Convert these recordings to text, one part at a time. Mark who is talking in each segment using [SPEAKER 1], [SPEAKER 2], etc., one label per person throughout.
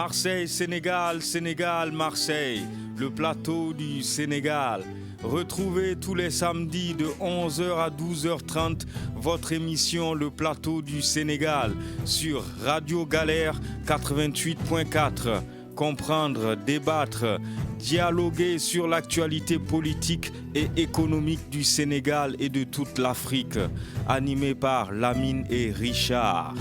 [SPEAKER 1] Marseille, Sénégal, Sénégal, Marseille, le plateau du Sénégal. Retrouvez tous les samedis de 11h à 12h30 votre émission Le plateau du Sénégal sur Radio Galère 88.4. Comprendre, débattre, dialoguer sur l'actualité politique et économique du Sénégal et de toute l'Afrique. Animé par Lamine et Richard.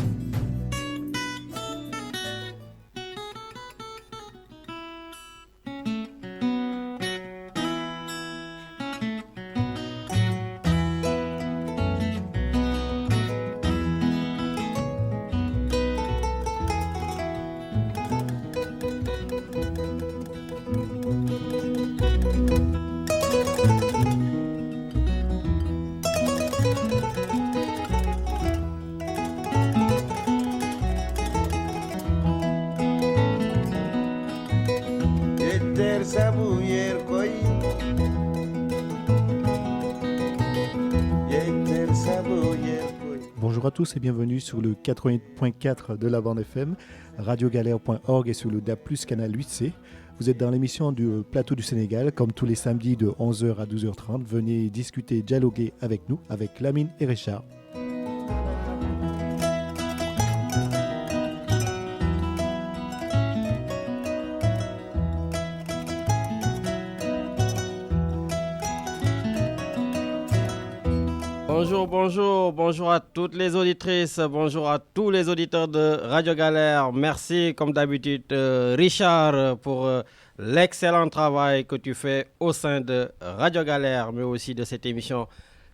[SPEAKER 2] Bonjour à tous et bienvenue sur le 88.4 de la bande FM, radiogalère.org et sur le DAB+, canal 8C. Vous êtes dans l'émission du plateau du Sénégal, comme tous les samedis de 11h à 12h30. Venez discuter, dialoguer avec nous, avec Lamine et Richard.
[SPEAKER 3] Bonjour à toutes les auditrices, bonjour à tous les auditeurs de Radio Galère. Merci comme d'habitude Richard pour l'excellent travail que tu fais au sein de Radio Galère, mais aussi de cette émission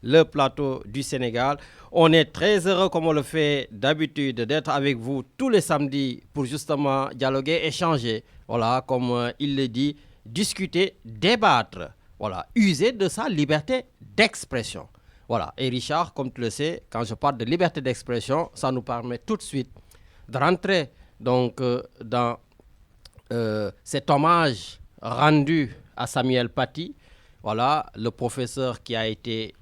[SPEAKER 3] Le plateau du Sénégal. On est très heureux, comme on le fait d'habitude, d'être avec vous tous les samedis pour justement dialoguer, échanger, voilà, comme il le dit, discuter, débattre, voilà, user de sa liberté d'expression. Voilà, et Richard, comme tu le sais, quand je parle de liberté d'expression, ça nous permet tout de suite de rentrer donc, dans cet hommage rendu à Samuel Paty, voilà, le professeur qui a été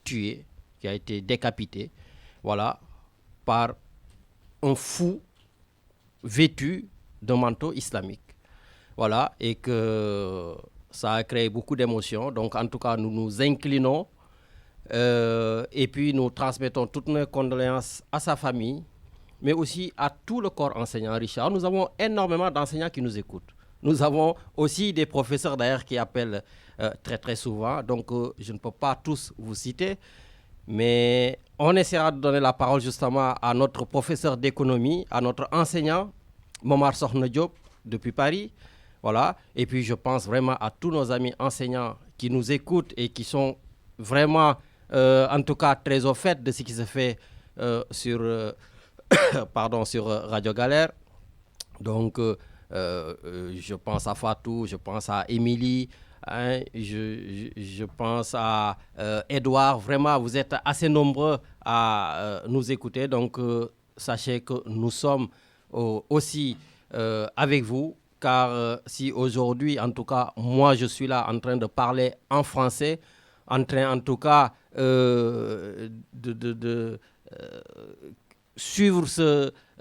[SPEAKER 3] tué, qui a été décapité, voilà, par un fou vêtu d'un manteau islamique. Voilà, et que ça a créé beaucoup d'émotions. Donc, en tout cas, nous nous inclinons et puis nous transmettons toutes nos condoléances à sa famille, mais aussi à tout le corps enseignant. Richard, nous avons énormément d'enseignants qui nous écoutent. Nous avons aussi des professeurs d'ailleurs qui appellent très très souvent, donc je ne peux pas tous vous citer, mais on essaiera de donner la parole justement à notre professeur d'économie, à notre enseignant, Momar Sokhna Diop, depuis Paris. Voilà. Et puis je pense vraiment à tous nos amis enseignants qui nous écoutent et qui sont vraiment en tout cas très au fait de ce qui se fait sur Radio Galère. Donc, je pense à Fatou, je pense à Émilie, hein, je pense à Edouard. Vraiment, vous êtes assez nombreux à nous écouter. Donc, sachez que nous sommes aussi avec vous. Car si aujourd'hui, en tout cas, moi, je suis là en train de parler en français, en train, en tout cas, suivre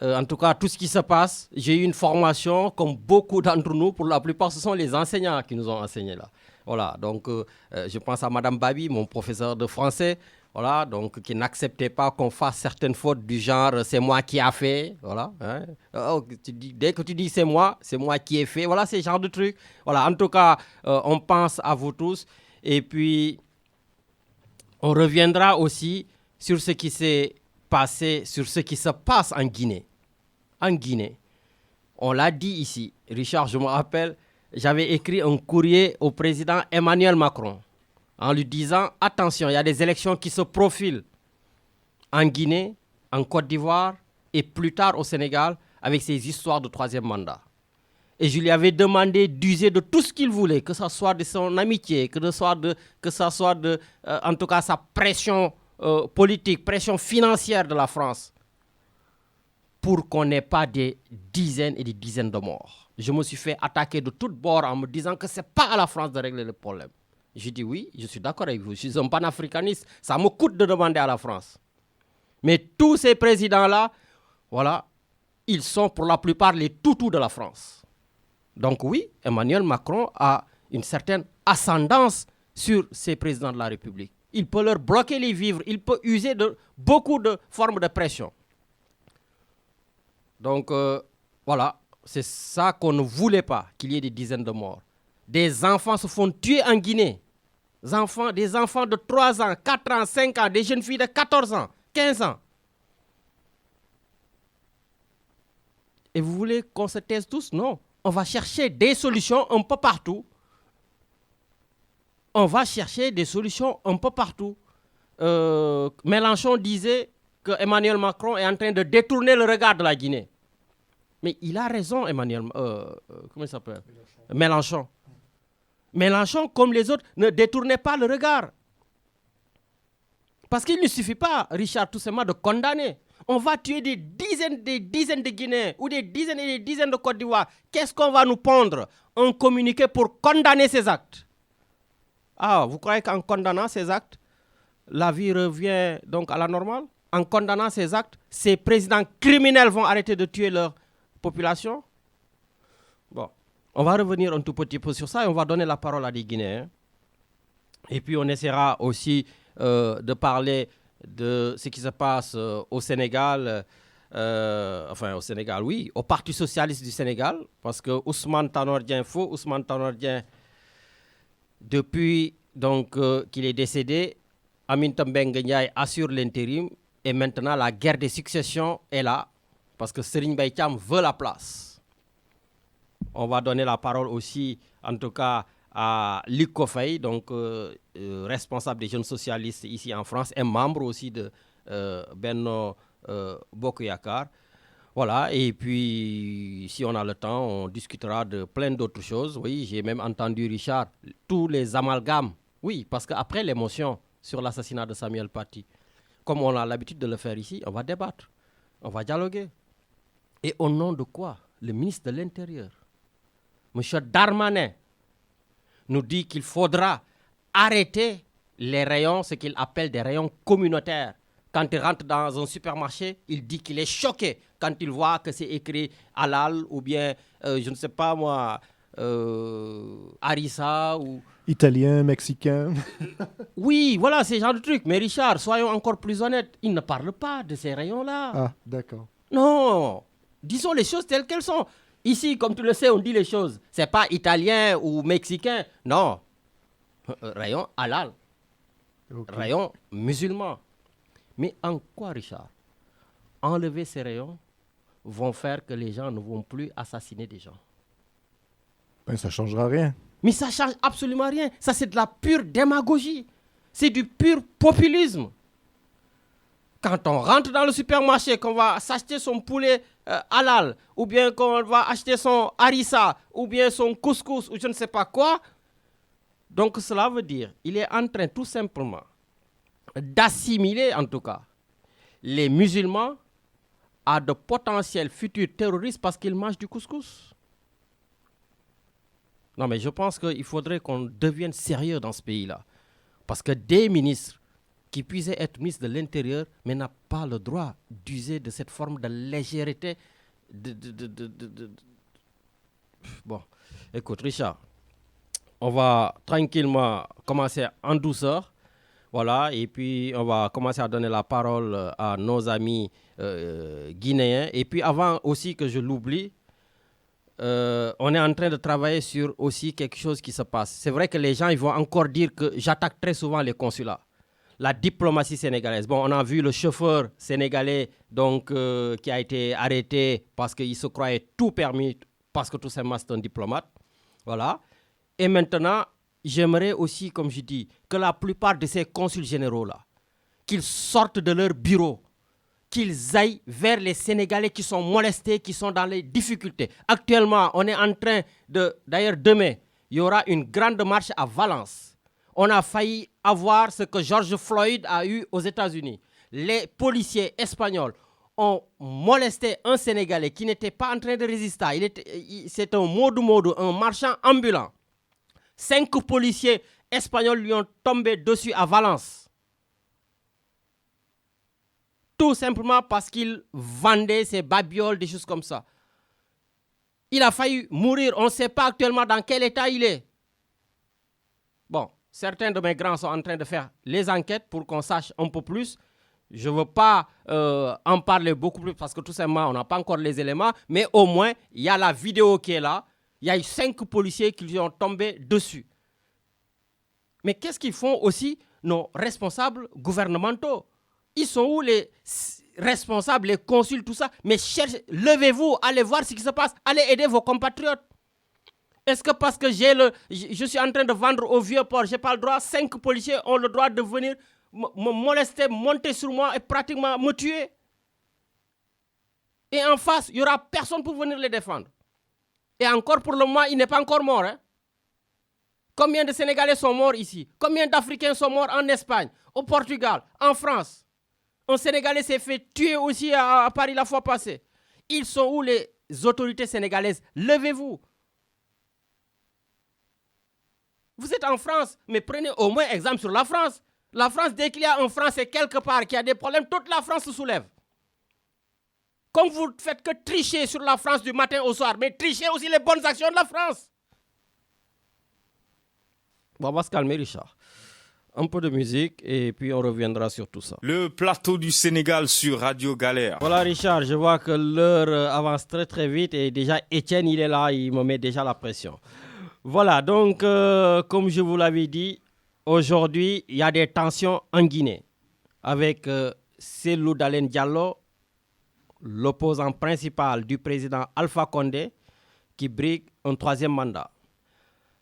[SPEAKER 3] en tout cas tout ce qui se passe. J'ai eu une formation, comme beaucoup d'entre nous, pour la plupart, ce sont les enseignants qui nous ont enseigné là. Voilà, donc je pense à Madame Babi, mon professeur de français, voilà, donc qui n'acceptait pas qu'on fasse certaines fautes du genre « c'est moi qui a fait », voilà. Hein. Dès que tu dis « c'est moi qui ai fait », voilà, c'est ce genre de trucs. Voilà, en tout cas, on pense à vous tous. Et puis, on reviendra aussi sur ce qui s'est passé, sur ce qui se passe en Guinée. En Guinée, on l'a dit ici, Richard, je me rappelle, j'avais écrit un courrier au président Emmanuel Macron en lui disant « Attention, il y a des élections qui se profilent en Guinée, en Côte d'Ivoire et plus tard au Sénégal avec ces histoires de troisième mandat. » Et je lui avais demandé d'user de tout ce qu'il voulait, que ce soit de son amitié, que ce soit de en tout cas, sa pression politique, pression financière de la France, pour qu'on n'ait pas des dizaines et des dizaines de morts. Je me suis fait attaquer de toutes bords en me disant que ce n'est pas à la France de régler le problème. Je dis oui, je suis d'accord avec vous, je suis un panafricaniste, ça me coûte de demander à la France. Mais tous ces présidents-là, voilà, ils sont pour la plupart les toutous de la France. Donc oui, Emmanuel Macron a une certaine ascendance sur ces présidents de la République. Il peut leur bloquer les vivres, il peut user de beaucoup de formes de pression. Donc voilà, c'est ça qu'on ne voulait pas, qu'il y ait des dizaines de morts. Des enfants se font tuer en Guinée. Des enfants de 3 ans, 4 ans, 5 ans, des jeunes filles de 14 ans, 15 ans. Et vous voulez qu'on se taise tous? Non. On va chercher des solutions un peu partout. Mélenchon disait que Emmanuel Macron est en train de détourner le regard de la Guinée. Mais il a raison, comment il s'appelle? Mélenchon. Mélenchon, comme les autres, ne détournait pas le regard. Parce qu'il ne suffit pas, Richard, tout simplement de condamner. On va tuer des dizaines de Guinéens ou des dizaines et des dizaines de Côte d'Ivoire. Qu'est-ce qu'on va nous pondre? Un communiqué pour condamner ces actes. Ah, vous croyez qu'en condamnant ces actes, la vie revient donc à la normale? En condamnant ces actes, ces présidents criminels vont arrêter de tuer leur population? Bon, on va revenir un tout petit peu sur ça et on va donner la parole à des Guinéens. Et puis on essaiera aussi de parler de ce qui se passe au Sénégal, au Sénégal, oui, au Parti Socialiste du Sénégal, parce que Ousmane Tanor Dieng, depuis donc qu'il est décédé, Aminata Mbengue Ndiaye assure l'intérim et maintenant la guerre des successions est là, parce que Serigne Mbaye Thiam veut la place. On va donner la parole aussi, en tout cas, à Luc Kofei, donc responsable des jeunes socialistes ici en France, et membre aussi de Benno Bokk Yakaar. Voilà, et puis si on a le temps, on discutera de plein d'autres choses. Oui, j'ai même entendu, Richard, tous les amalgames. Oui, parce qu'après l'émotion sur l'assassinat de Samuel Paty, comme on a l'habitude de le faire ici, on va débattre, on va dialoguer. Et au nom de quoi? Le ministre de l'Intérieur, M. Darmanin, nous dit qu'il faudra arrêter les rayons, ce qu'il appelle des rayons communautaires. Quand il rentre dans un supermarché, il dit qu'il est choqué quand il voit que c'est écrit halal ou bien, je ne sais pas moi, harissa ou...
[SPEAKER 2] Italien, mexicain.
[SPEAKER 3] Oui, voilà, ces genres de trucs. Mais Richard, soyons encore plus honnêtes, il ne parle pas de ces rayons-là.
[SPEAKER 2] Ah, d'accord.
[SPEAKER 3] Non, disons les choses telles qu'elles sont. Ici, comme tu le sais, on dit les choses. Ce n'est pas italien ou mexicain. Non. Rayon halal. Okay. Rayon musulman. Mais en quoi, Richard, enlever ces rayons vont faire que les gens ne vont plus assassiner des gens?
[SPEAKER 2] Ben, ça ne changera rien.
[SPEAKER 3] Mais ça ne change absolument rien. Ça, c'est de la pure démagogie. C'est du pur populisme. Quand on rentre dans le supermarché, qu'on va s'acheter son poulet halal, ou bien qu'on va acheter son harissa, ou bien son couscous, ou je ne sais pas quoi, donc cela veut dire qu'il est en train tout simplement d'assimiler, en tout cas, les musulmans à de potentiels futurs terroristes parce qu'ils mangent du couscous. Non, mais je pense qu'il faudrait qu'on devienne sérieux dans ce pays-là. Parce que des ministres qui puissent être ministres de l'Intérieur, mais n'ont pas le droit d'user de cette forme de légèreté. Bon, écoute, Richard, on va tranquillement commencer en douceur. Voilà, et puis on va commencer à donner la parole à nos amis guinéens. Et puis avant aussi que je l'oublie, on est en train de travailler sur aussi quelque chose qui se passe. C'est vrai que les gens ils vont encore dire que j'attaque très souvent les consulats. La diplomatie sénégalaise. Bon, on a vu le chauffeur sénégalais donc, qui a été arrêté parce qu'il se croyait tout permis, parce que tout simplement c'est un diplomate. Voilà. Et maintenant, j'aimerais aussi, comme je dis, que la plupart de ces consuls généraux-là, qu'ils sortent de leur bureau, qu'ils aillent vers les Sénégalais qui sont molestés, qui sont dans les difficultés. Actuellement, on est en train de... D'ailleurs, demain, il y aura une grande marche à Valence. On a failli avoir ce que George Floyd a eu aux États-Unis. Les policiers espagnols ont molesté un Sénégalais qui n'était pas en train de résister. C'est un modou, un marchand ambulant. 5 policiers espagnols lui ont tombé dessus à Valence. tout simplement parce qu'il vendait ses babioles, des choses comme ça. Il a failli mourir. On ne sait pas actuellement dans quel état il est. Bon, certains de mes grands sont en train de faire les enquêtes pour qu'on sache un peu plus. Je ne veux pas en parler beaucoup plus parce que tout simplement, on n'a pas encore les éléments. Mais au moins, il y a la vidéo qui est là. Il y a eu 5 policiers qui lui ont tombé dessus. Mais qu'est-ce qu'ils font aussi nos responsables gouvernementaux? Ils sont où les responsables, les consuls, tout ça? Mais levez-vous, allez voir ce qui se passe. Allez aider vos compatriotes. Est-ce que parce que je suis en train de vendre au vieux port, je n'ai pas le droit, 5 policiers ont le droit de venir me molester, monter sur moi et pratiquement me tuer? Et en face, il n'y aura personne pour venir les défendre. Et encore pour le moment, il n'est pas encore mort. Hein? Combien de Sénégalais sont morts ici? Combien d'Africains sont morts en Espagne, au Portugal, en France? Un Sénégalais s'est fait tuer aussi à Paris la fois passée. Ils sont où les autorités sénégalaises? Levez-vous. Vous êtes en France, mais prenez au moins exemple sur la France. La France, dès qu'il y a un Français quelque part qui a des problèmes, toute la France se soulève. Comme vous ne faites que tricher sur la France du matin au soir, mais trichez aussi les bonnes actions de la France. Bon, on va se calmer, Richard. Un peu de musique et puis on reviendra sur tout ça.
[SPEAKER 1] Le plateau du Sénégal sur Radio Galère.
[SPEAKER 3] Voilà, Richard, je vois que l'heure avance très très vite et déjà Étienne, il est là, il me met déjà la pression. Voilà, donc comme je vous l'avais dit, aujourd'hui, il y a des tensions en Guinée avec Cellou Dalein Diallo, l'opposant principal du président Alpha Condé, qui brigue un 3e mandat.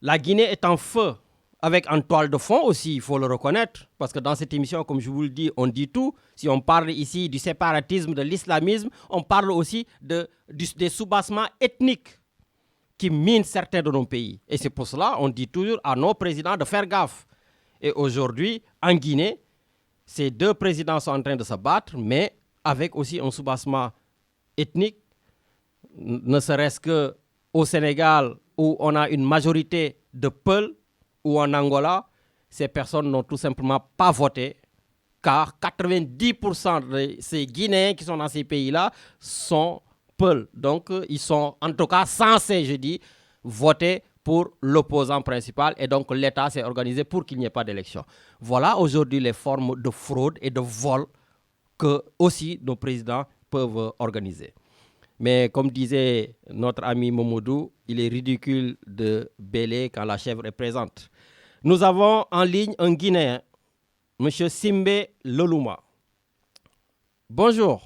[SPEAKER 3] La Guinée est en feu, avec en toile de fond aussi, il faut le reconnaître, parce que dans cette émission, comme je vous le dis, on dit tout. Si on parle ici du séparatisme, de l'islamisme, on parle aussi des soubassements ethniques qui minent certains de nos pays. Et c'est pour cela qu'on dit toujours à nos présidents de faire gaffe. Et aujourd'hui, en Guinée, ces 2 présidents sont en train de se battre, mais avec aussi un soubassement ethnique, ne serait-ce qu'au Sénégal, où on a une majorité de Peuls, ou en Angola, ces personnes n'ont tout simplement pas voté, car 90% de ces Guinéens qui sont dans ces pays-là sont Peuls. Donc, ils sont en tout cas censés, je dis, voter pour l'opposant principal. Et donc, l'État s'est organisé pour qu'il n'y ait pas d'élection. Voilà aujourd'hui les formes de fraude et de vol que aussi nos présidents peuvent organiser. Mais comme disait notre ami Momodou, il est ridicule de bêler quand la chèvre est présente. Nous avons en ligne un Guinéen, M. Simbe Lolouma. Bonjour.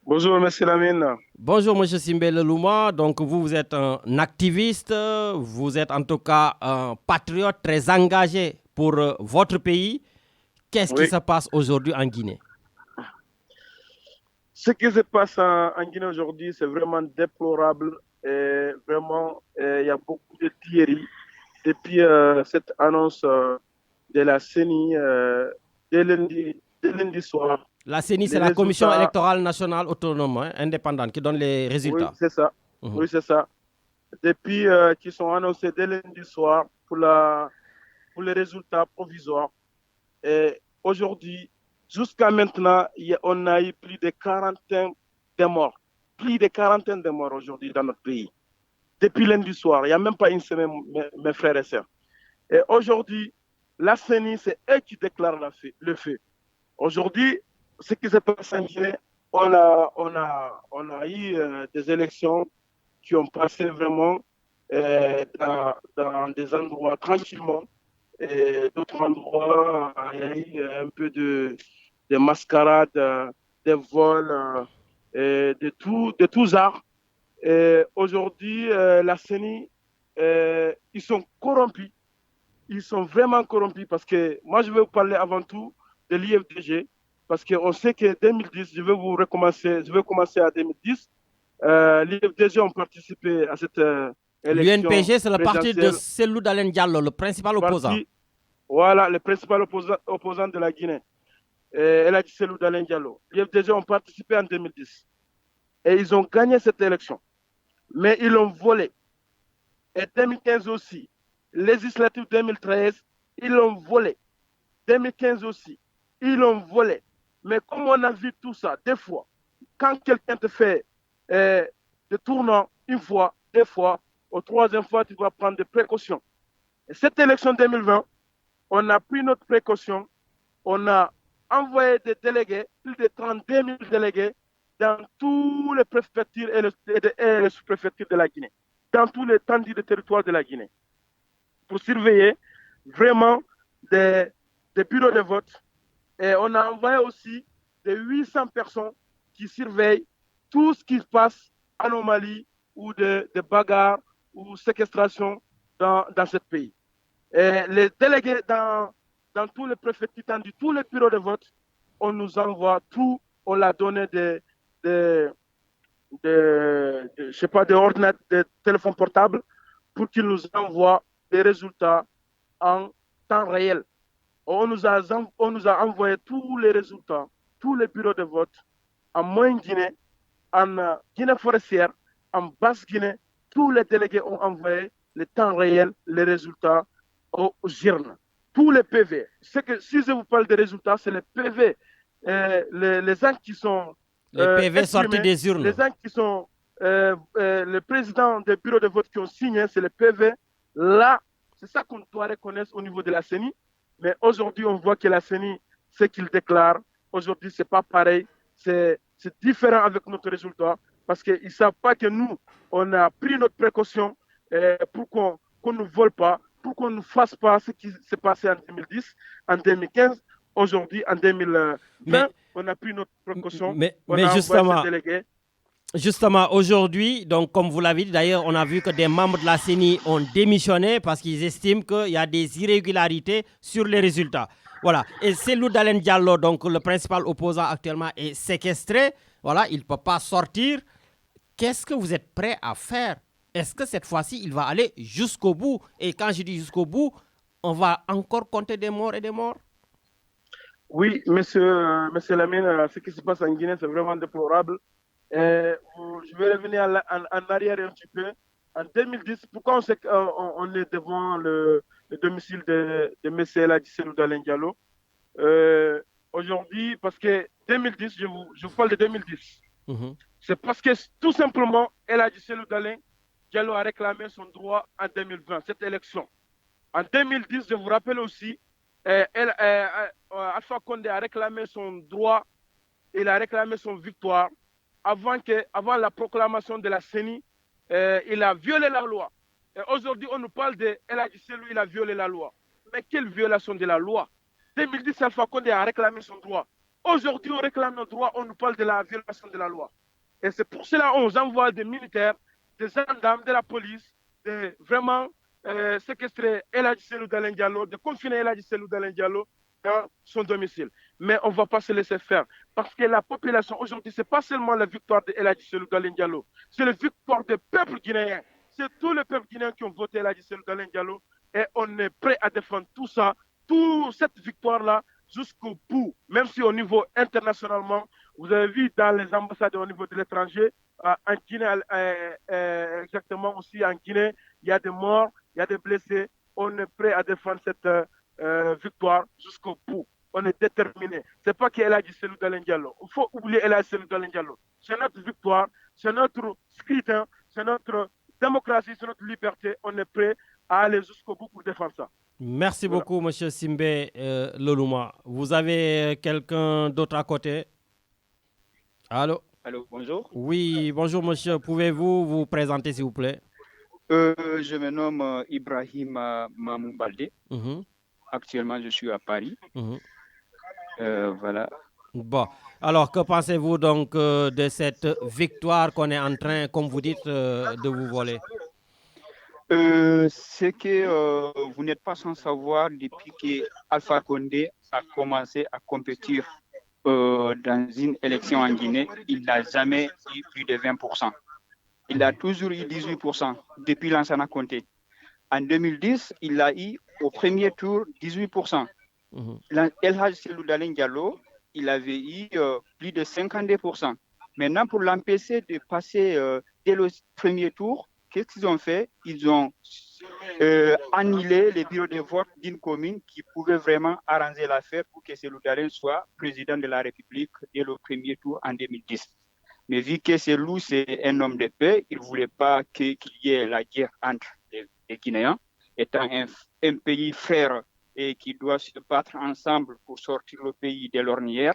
[SPEAKER 4] Bonjour, M. Lamine.
[SPEAKER 3] Bonjour, M. Simbe Lolouma. Donc, vous êtes un activiste, vous êtes en tout cas un patriote très engagé pour votre pays. Qu'est-ce qui se passe aujourd'hui en Guinée?
[SPEAKER 4] Ce qui se passe en Guinée aujourd'hui, c'est vraiment déplorable. Et vraiment, il y a beaucoup de tueries. Depuis cette annonce de la CENI dès lundi soir.
[SPEAKER 3] La CENI, c'est la Commission électorale nationale autonome, indépendante, qui donne les résultats.
[SPEAKER 4] Oui, c'est ça. Oui, c'est ça. Depuis qu'ils sont annoncés dès lundi soir pour les résultats provisoires. Et aujourd'hui, jusqu'à maintenant, on a eu plus de 40 de morts. Plus de 40 de morts aujourd'hui dans notre pays. Depuis lundi soir, il n'y a même pas une semaine, mes frères et sœurs. Et aujourd'hui, la CENI, c'est eux qui déclarent le feu. Aujourd'hui, ce qui s'est passé en Guinée, on a eu des élections qui ont passé vraiment dans des endroits tranquillement. Et d'autres endroits, il y a eu un peu de mascarade, des vols, de tous arts. Aujourd'hui, la CENI, ils sont corrompus. Ils sont vraiment corrompus parce que moi, je vais vous parler avant tout de l'IFDG parce qu'on sait que 2010, je vais commencer à 2010. L'IFDG ont participé à cette élection.
[SPEAKER 3] L'UNPG, c'est le parti de Cellou Dalein Diallo, le principal opposant.
[SPEAKER 4] Voilà, le principal opposant de la Guinée. Elle a dit Cellou Dalein Diallo. L'IFDG ont participé en 2010. Et ils ont gagné cette élection. Mais ils l'ont volé. Et 2015 aussi. Législative 2013, ils l'ont volé. 2015 aussi, ils l'ont volé. Mais comme on a vu tout ça, des fois, quand quelqu'un te fait des tournants une fois, deux fois, au troisième fois, tu dois prendre des précautions. Et cette élection 2020, on a pris notre précaution, on a envoyé des délégués, plus de 32 000 délégués, dans tous les préfectures et les sous-préfectures de la Guinée, dans tous les tendus de territoire de la Guinée, pour surveiller vraiment des bureaux de vote. Et on a envoyé aussi des 800 personnes qui surveillent tout ce qui se passe, anomalie ou de bagarres ou séquestration dans ce pays. Et les délégués dans tous les préfectures, dans tous les bureaux de vote, on nous envoie tout, on l'a donné des ordinateurs, des téléphones portables pour qu'ils nous envoient des résultats en temps réel. On nous a envoyé tous les résultats, tous les bureaux de vote en Moyenne-Guinée, en Guinée forestière, en Basse-Guinée. Tous les délégués ont envoyé le temps réel, les résultats aux urnes. Tous les PV. Si je vous parle des résultats, c'est les PV. Les gens qui sont...
[SPEAKER 3] les PV sortis des urnes.
[SPEAKER 4] Les gens qui sont... le président des bureaux de vote qui ont signé, c'est les PV. Là, c'est ça qu'on doit reconnaître au niveau de la CENI. Mais aujourd'hui, on voit que la CENI, ce qu'il déclare, aujourd'hui, ce n'est pas pareil. C'est différent avec notre résultat parce qu'ils ne savent pas que nous, on a pris notre précaution pour qu'on ne vole pas, pour qu'on ne fasse pas ce qui s'est passé en 2010, en 2015. Aujourd'hui, en 2020, on a pris notre précaution.
[SPEAKER 3] Mais justement, aujourd'hui, donc comme vous l'avez dit, d'ailleurs, on a vu que des membres de la CENI ont démissionné parce qu'ils estiment qu'il y a des irrégularités sur les résultats. Voilà. Et Cellou Dalein Diallo, donc le principal opposant actuellement, est séquestré. Voilà, il ne peut pas sortir. Qu'est-ce que vous êtes prêt à faire? Est-ce que cette fois-ci, il va aller jusqu'au bout? Et quand je dis jusqu'au bout, on va encore compter des morts et des morts?
[SPEAKER 4] Oui, monsieur Lamine, ce qui se passe en Guinée, c'est vraiment déplorable. Je vais revenir en arrière un petit peu. En 2010, pourquoi on est devant le domicile de M. Eladji Cellou Dalein Diallo? Aujourd'hui, parce que 2010, je vous parle de 2010. C'est parce que tout simplement, Eladji Cellou Dalein Diallo a réclamé son droit en 2020, cette élection. En 2010, je vous rappelle aussi, Alpha Condé a réclamé son droit, il a réclamé son victoire avant la proclamation de la CENI. Il a violé la loi. Et aujourd'hui, on nous parle de Eladji Cellou, il a violé la loi. Mais quelle violation de la loi? 2010, Alpha Condé a réclamé son droit. Aujourd'hui, on réclame nos droits, on nous parle de la violation de la loi. Et c'est pour cela qu'on envoie des militaires, des gendarmes, de la police, de vraiment séquestrer Eladji Cellou Dalein Diallo, de confiner Eladji Cellou Dalein Diallo dans son domicile. Mais on ne va pas se laisser faire. Parce que la population aujourd'hui, ce n'est pas seulement la victoire de Eladji Cellou Dalein Diallo, c'est la victoire du peuple guinéen. C'est tous les peuples guinéens qui ont voté Eladji Cellou Dalein Diallo. Et on est prêt à défendre tout ça, toute cette victoire-là, jusqu'au bout. Même si au niveau internationalement, vous avez vu dans les ambassades au niveau de l'étranger, en Guinée, exactement aussi en Guinée, il y a des morts, il y a des blessés. On est prêt à défendre cette victoire jusqu'au bout. On est déterminé. Ce n'est pas qu'Eladji Cellou Dalein Diallo. Il faut oublier Eladji Cellou Dalein Diallo. C'est notre victoire, c'est notre scrutin, c'est notre démocratie, c'est notre liberté. On est prêt à aller jusqu'au bout pour défendre ça.
[SPEAKER 3] Merci beaucoup, M. Simbe Lolouma. Vous avez quelqu'un d'autre à côté? Allô?
[SPEAKER 5] Allô, bonjour.
[SPEAKER 3] Oui, bonjour, monsieur. Pouvez-vous vous présenter, s'il vous plaît?
[SPEAKER 5] Je me nomme Ibrahim Mamou Balde. Actuellement, je suis à Paris. Voilà.
[SPEAKER 3] Bon. Alors, que pensez-vous donc de cette victoire qu'on est en train, comme vous dites, de vous voler?
[SPEAKER 5] C'est que vous n'êtes pas sans savoir, depuis que Alpha Condé a commencé à compétir dans une élection en Guinée, il n'a jamais eu plus de 20%. Il a toujours eu 18% depuis Lansana Conté. En 2010, il a eu au premier tour 18%. Eladji Cellou Dalein Diallo, il avait eu plus de 52%. Maintenant, pour l'empêcher de passer dès le premier tour, qu'est-ce qu'ils ont fait? Ils ont annuler les bureaux de vote d'une commune qui pouvait vraiment arranger l'affaire pour que Cellou Dalein soit président de la République dès le premier tour en 2010. Mais vu que Cellou, c'est un homme de paix, il ne voulait pas qu'il y ait la guerre entre les Guinéens, étant un pays frère et qui doit se battre ensemble pour sortir le pays de l'ornière,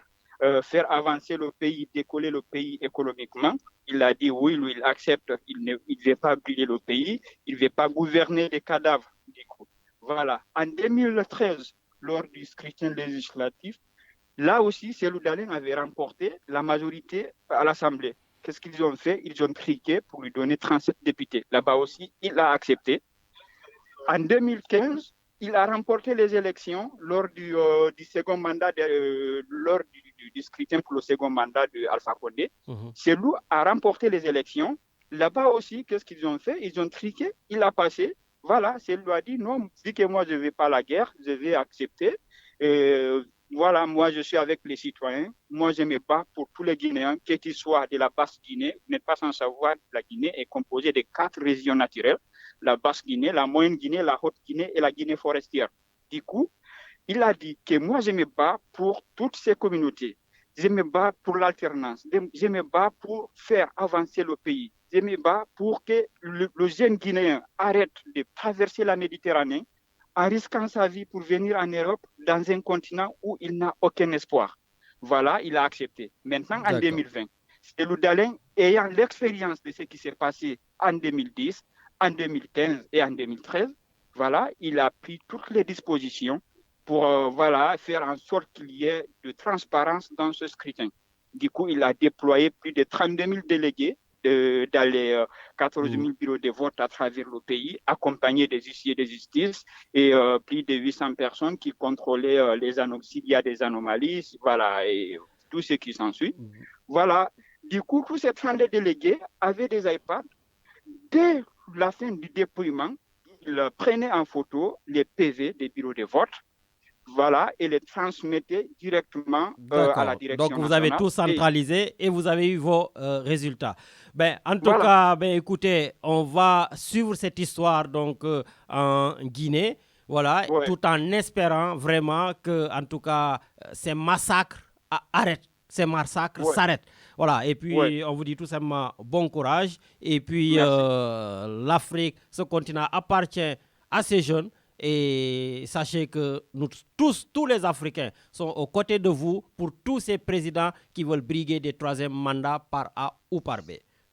[SPEAKER 5] faire avancer le pays, décoller le pays économiquement. Il a dit oui, lui, il accepte, il ne veut pas brûler le pays, il ne veut pas gouverner des cadavres. Du coup. Voilà. En 2013, lors du scrutin législatif, là aussi, Cellou Dalein avait remporté la majorité à l'Assemblée. Qu'est-ce qu'ils ont fait? Ils ont triqué pour lui donner 37 députés. Là-bas aussi, il a accepté. En 2015, il a remporté les élections lors du second mandat, lors du scrutin pour le second mandat d'Alpha Condé. Cellou a remporté les élections. Là-bas aussi, qu'est-ce qu'ils ont fait? Ils ont triqué, il a passé. Voilà, Cellou a dit non, vu que moi je ne veux pas la guerre, je vais accepter. Voilà, moi je suis avec les citoyens. Moi je me bats pour tous les Guinéens, qu'ils soient de la Basse-Guinée. Vous n'êtes pas sans savoir que la Guinée est composée de 4 régions naturelles. La Basse-Guinée, la Moyenne-Guinée, la Haute-Guinée et la Guinée forestière. Du coup, il a dit que moi je me bats pour toutes ces communautés. Je me bats pour l'alternance. Je me bats pour faire avancer le pays. Je me bats pour que le jeune Guinéen arrête de traverser la Méditerranée en risquant sa vie pour venir en Europe dans un continent où il n'a aucun espoir. Voilà, il a accepté. Maintenant, en 2020, Cellou Dalein, ayant l'expérience de ce qui s'est passé en 2010, en 2015 et en 2013, voilà, il a pris toutes les dispositions pour faire en sorte qu'il y ait de transparence dans ce scrutin. Du coup, il a déployé plus de 32 000 délégués dans les 14 000 bureaux de vote à travers le pays, accompagnés des huissiers de justice et plus de 800 personnes qui contrôlaient les s'il y a des anomalies, voilà, et tout ce qui s'ensuit. Voilà. Du coup, tous ces 32 délégués avaient des iPads. Dès la fin du dépouillement, ils prenaient en photo les PV des bureaux de vote. Voilà, et les transmettez directement à la direction
[SPEAKER 3] Donc, vous avez
[SPEAKER 5] nationale.
[SPEAKER 3] tout centralisé et vous avez eu vos résultats. Ben, en tout cas, ben, écoutez, on va suivre cette histoire donc, en Guinée, voilà, tout en espérant vraiment que, en tout cas, ces massacres arrêtent, ces massacres s'arrêtent. Voilà, et puis on vous dit tout simplement bon courage. Et puis l'Afrique, ce continent appartient à ces jeunes. Et sachez que nous tous les Africains sont aux côtés de vous pour tous ces présidents qui veulent briguer des troisièmes mandats par A ou par B.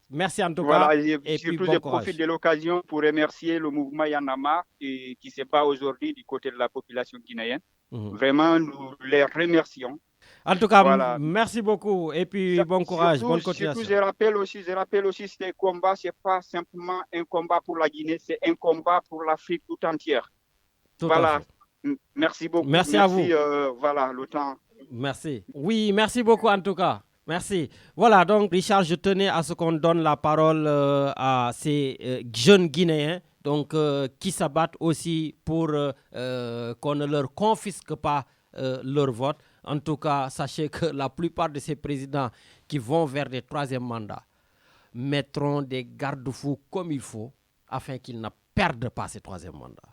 [SPEAKER 3] Merci en tout cas. Et puis bon
[SPEAKER 5] je
[SPEAKER 3] courage.
[SPEAKER 5] profite de l'occasion pour remercier le mouvement Yanama qui se bat aujourd'hui du côté de la population guinéenne. Vraiment, nous les remercions.
[SPEAKER 3] En tout cas, merci beaucoup et puis bon courage, bonne continuation.
[SPEAKER 5] Je rappelle aussi que ce combat, ce n'est pas simplement un combat pour la Guinée, c'est un combat pour l'Afrique tout entière. Voilà, merci beaucoup.
[SPEAKER 3] Merci à vous.
[SPEAKER 5] Voilà, le temps.
[SPEAKER 3] Merci. Oui, merci beaucoup en tout cas. Merci. Voilà, donc Richard, je tenais à ce qu'on donne la parole à ces jeunes Guinéens donc, qui s'abattent aussi pour qu'on ne leur confisque pas leur vote. En tout cas, sachez que la plupart de ces présidents qui vont vers des troisièmes mandats mettront des garde-fous comme il faut afin qu'ils ne perdent pas ces troisièmes mandats.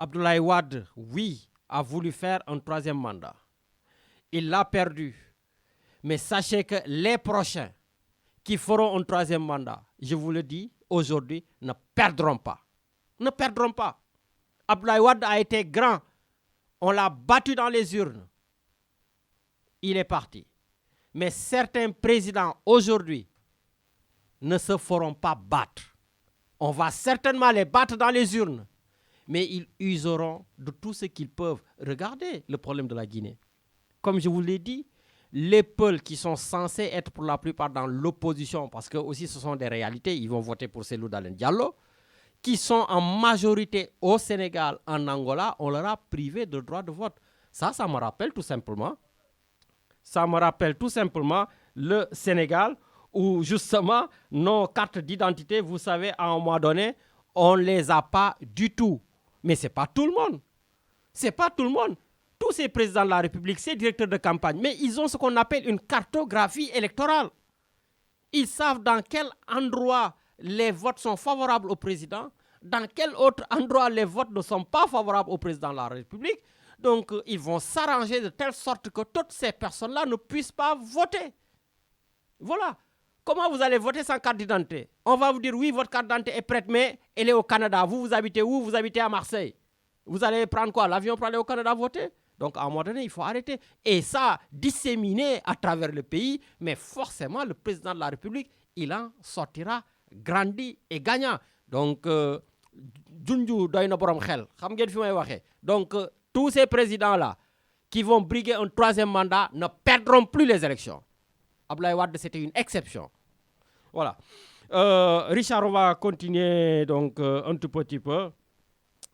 [SPEAKER 3] Abdoulaye Wade, oui, a voulu faire un troisième mandat. Il l'a perdu. Mais sachez que les prochains qui feront un troisième mandat, je vous le dis aujourd'hui, ne perdront pas. Ne perdront pas. Abdoulaye Wade a été grand. On l'a battu dans les urnes. Il est parti. Mais certains présidents aujourd'hui ne se feront pas battre. On va certainement les battre dans les urnes. Mais ils useront de tout ce qu'ils peuvent. Regardez le problème de la Guinée. Comme je vous l'ai dit, les peuples qui sont censés être pour la plupart dans l'opposition, parce que aussi ce sont des réalités, ils vont voter pour Cellou Dalein Diallo, qui sont en majorité au Sénégal, en Angola, on leur a privé de droit de vote. Ça me rappelle tout simplement. Ça me rappelle tout simplement le Sénégal, où justement nos cartes d'identité, vous savez, à un moment donné, on ne les a pas du tout. Mais ce n'est pas tout le monde. Ce n'est pas tout le monde. Tous ces présidents de la République, ces directeurs de campagne, mais ils ont ce qu'on appelle une cartographie électorale. Ils savent dans quel endroit les votes sont favorables au président, dans quel autre endroit les votes ne sont pas favorables au président de la République. Donc, ils vont s'arranger de telle sorte que toutes ces personnes-là ne puissent pas voter. Voilà. Comment vous allez voter sans carte d'identité? On va vous dire, oui, votre carte d'identité est prête, mais elle est au Canada. Vous habitez où? Vous habitez à Marseille. Vous allez prendre quoi? L'avion pour aller au Canada voter? Donc, à un moment donné, il faut arrêter. Et ça, disséminer à travers le pays, mais forcément, le président de la République, il en sortira grandi et gagnant. Donc, junju doyna borom xel. Xam ngeen fi may waxee. Donc, tous ces présidents-là qui vont briguer un troisième mandat ne perdront plus les élections. Abdoulaye Wade, c'était une exception. Voilà. Richard, on va continuer donc un tout petit peu.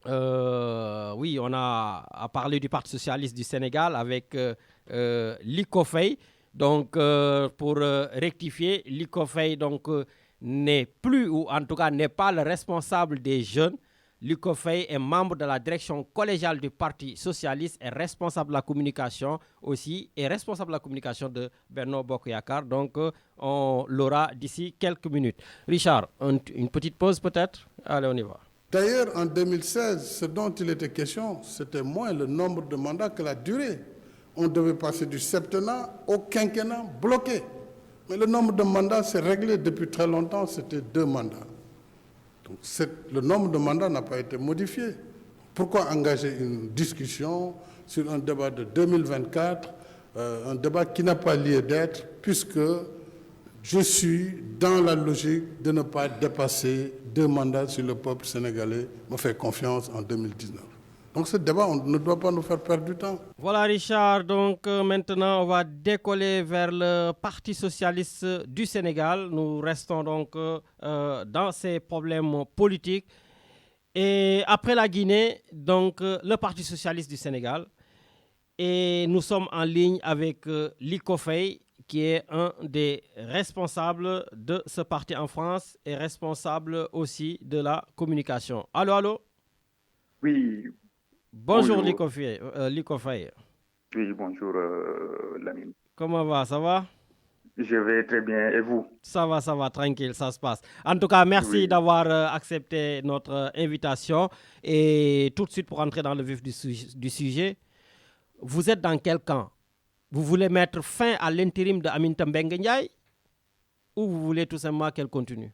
[SPEAKER 3] Oui, on a parlé du Parti socialiste du Sénégal avec Liko Faye. Donc, pour rectifier, Liko Faye n'est plus, ou en tout cas n'est pas le responsable des jeunes. Liko Faye est membre de la direction collégiale du Parti socialiste et responsable de la communication aussi, et responsable de la communication de Benno Bokk Yakaar. Donc, on l'aura d'ici quelques minutes. Richard, une petite pause peut-être? Allez, on y va.
[SPEAKER 6] D'ailleurs, en 2016, ce dont il était question, c'était moins le nombre de mandats que la durée. On devait passer du septennat au quinquennat bloqué. Mais le nombre de mandats s'est réglé depuis très longtemps, c'était 2 mandats. Donc le nombre de mandats n'a pas été modifié. Pourquoi engager une discussion sur un débat de 2024, un débat qui n'a pas lieu d'être, puisque je suis dans la logique de ne pas dépasser 2 mandats si le peuple sénégalais me fait confiance en 2019. Donc ce débat, on ne doit pas nous faire perdre du temps.
[SPEAKER 3] Voilà Richard, donc maintenant on va décoller vers le Parti socialiste du Sénégal. Nous restons donc dans ces problèmes politiques. Et après la Guinée, donc le Parti socialiste du Sénégal. Et nous sommes en ligne avec Liko Faye, qui est un des responsables de ce parti en France et responsable aussi de la communication. Allô, allô?
[SPEAKER 7] Oui.
[SPEAKER 3] Bonjour Liko Faye.
[SPEAKER 7] Oui, bonjour Lamine.
[SPEAKER 3] Comment va? Ça va?
[SPEAKER 7] Je vais très bien. Et vous?
[SPEAKER 3] Ça va, tranquille, ça se passe. En tout cas, merci d'avoir accepté notre invitation. Et tout de suite, pour entrer dans le vif du sujet, vous êtes dans quel camp? Vous voulez mettre fin à l'intérim de Aminata Mbengue Ndiaye ou vous voulez tout simplement qu'elle continue?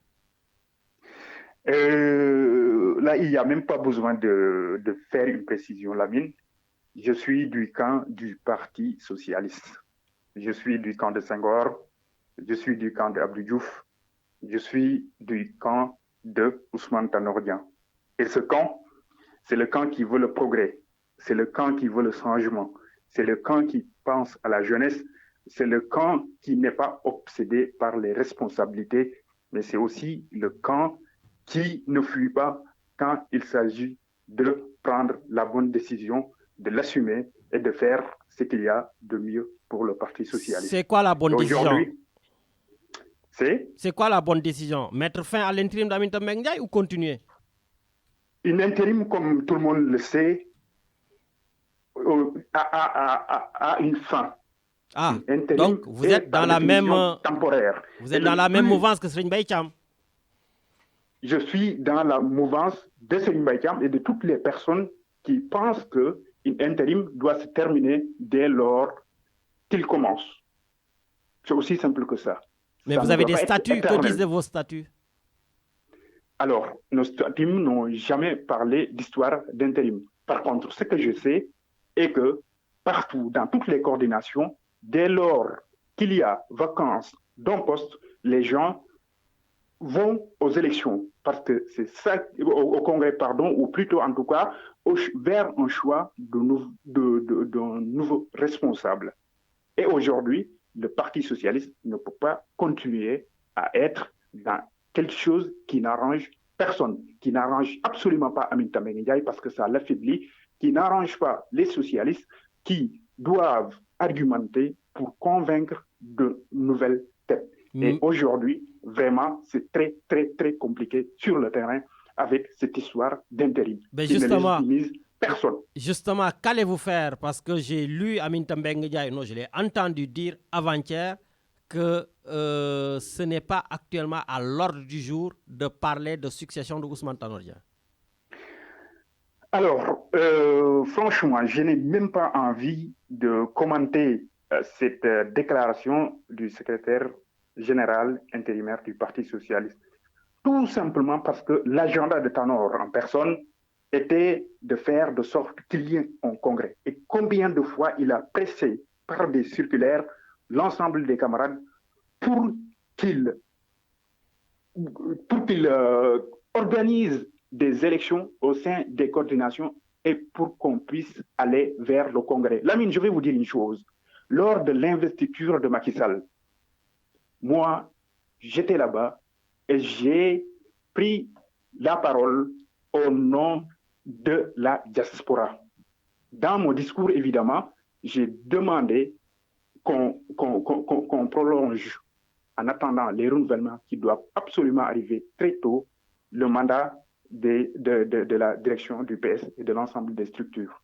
[SPEAKER 7] Là, il n'y a même pas besoin de faire une précision, Lamine. Je suis du camp du Parti socialiste. Je suis du camp de Senghor. Je suis du camp d'Abdou Diouf. Je suis du camp de Ousmane Tanor Dieng. Et ce camp, c'est le camp qui veut le progrès. C'est le camp qui veut le changement. C'est le camp qui pense à la jeunesse. C'est le camp qui n'est pas obsédé par les responsabilités, mais c'est aussi le camp qui ne fuit pas quand il s'agit de prendre la bonne décision, de l'assumer et de faire ce qu'il y a de mieux pour le Parti socialiste.
[SPEAKER 3] C'est quoi la bonne décision?
[SPEAKER 7] C'est
[SPEAKER 3] quoi la bonne décision? Mettre fin à l'intérim d'Aminata Mbengue Ndiaye ou continuer?
[SPEAKER 7] Une intérim, comme tout le monde le sait, a une fin.
[SPEAKER 3] Ah, donc vous êtes dans la même
[SPEAKER 7] temporaire.
[SPEAKER 3] Vous êtes dans la même mouvance que Serigne Mbaye Thiam.
[SPEAKER 7] Je suis dans la mouvance de Serigne Mbaye Thiam et de toutes les personnes qui pensent qu'une intérim doit se terminer dès lors qu'il commence. C'est aussi simple que ça.
[SPEAKER 3] Mais vous avez des statuts. Que disent vos statuts?
[SPEAKER 7] Alors, nos statuts n'ont jamais parlé d'histoire d'intérim. Par contre, ce que je sais est que partout, dans toutes les coordinations, dès lors qu'il y a vacances d'un poste, les gens vont aux élections. Parce que c'est ça, au Congrès, pardon, ou plutôt en tout cas, vers un choix d'un nouveau responsable. Et aujourd'hui, le Parti socialiste ne peut pas continuer à être dans quelque chose qui n'arrange personne, qui n'arrange absolument pas Aminata Mbengue Ndiaye parce que ça l'affaiblit, qui n'arrange pas les socialistes qui doivent argumenter pour convaincre de nouvelles têtes. Et aujourd'hui, vraiment, c'est très, très, très compliqué sur le terrain avec cette histoire d'intérim qui ne légitimise personne.
[SPEAKER 3] Justement, qu'allez-vous faire? Parce que j'ai lu Aminata Mbengue Ndiaye, non, je l'ai entendu dire avant-hier que ce n'est pas actuellement à l'ordre du jour de parler de succession de Ousmane Tanor Dieng.
[SPEAKER 7] Alors, franchement, je n'ai même pas envie de commenter cette déclaration du secrétaire général intérimaire du Parti socialiste. Tout simplement parce que l'agenda de Tanor en personne était de faire de sorte qu'il y ait un congrès. Et combien de fois il a pressé par des circulaires l'ensemble des camarades pour qu'il organise des élections au sein des coordinations et pour qu'on puisse aller vers le congrès. Lamine, je vais vous dire une chose. Lors de l'investiture de Macky Sall, moi, j'étais là-bas et j'ai pris la parole au nom de la diaspora. Dans mon discours, évidemment, j'ai demandé qu'on prolonge, en attendant les renouvellements qui doivent absolument arriver très tôt, le mandat de la direction du PS et de l'ensemble des structures.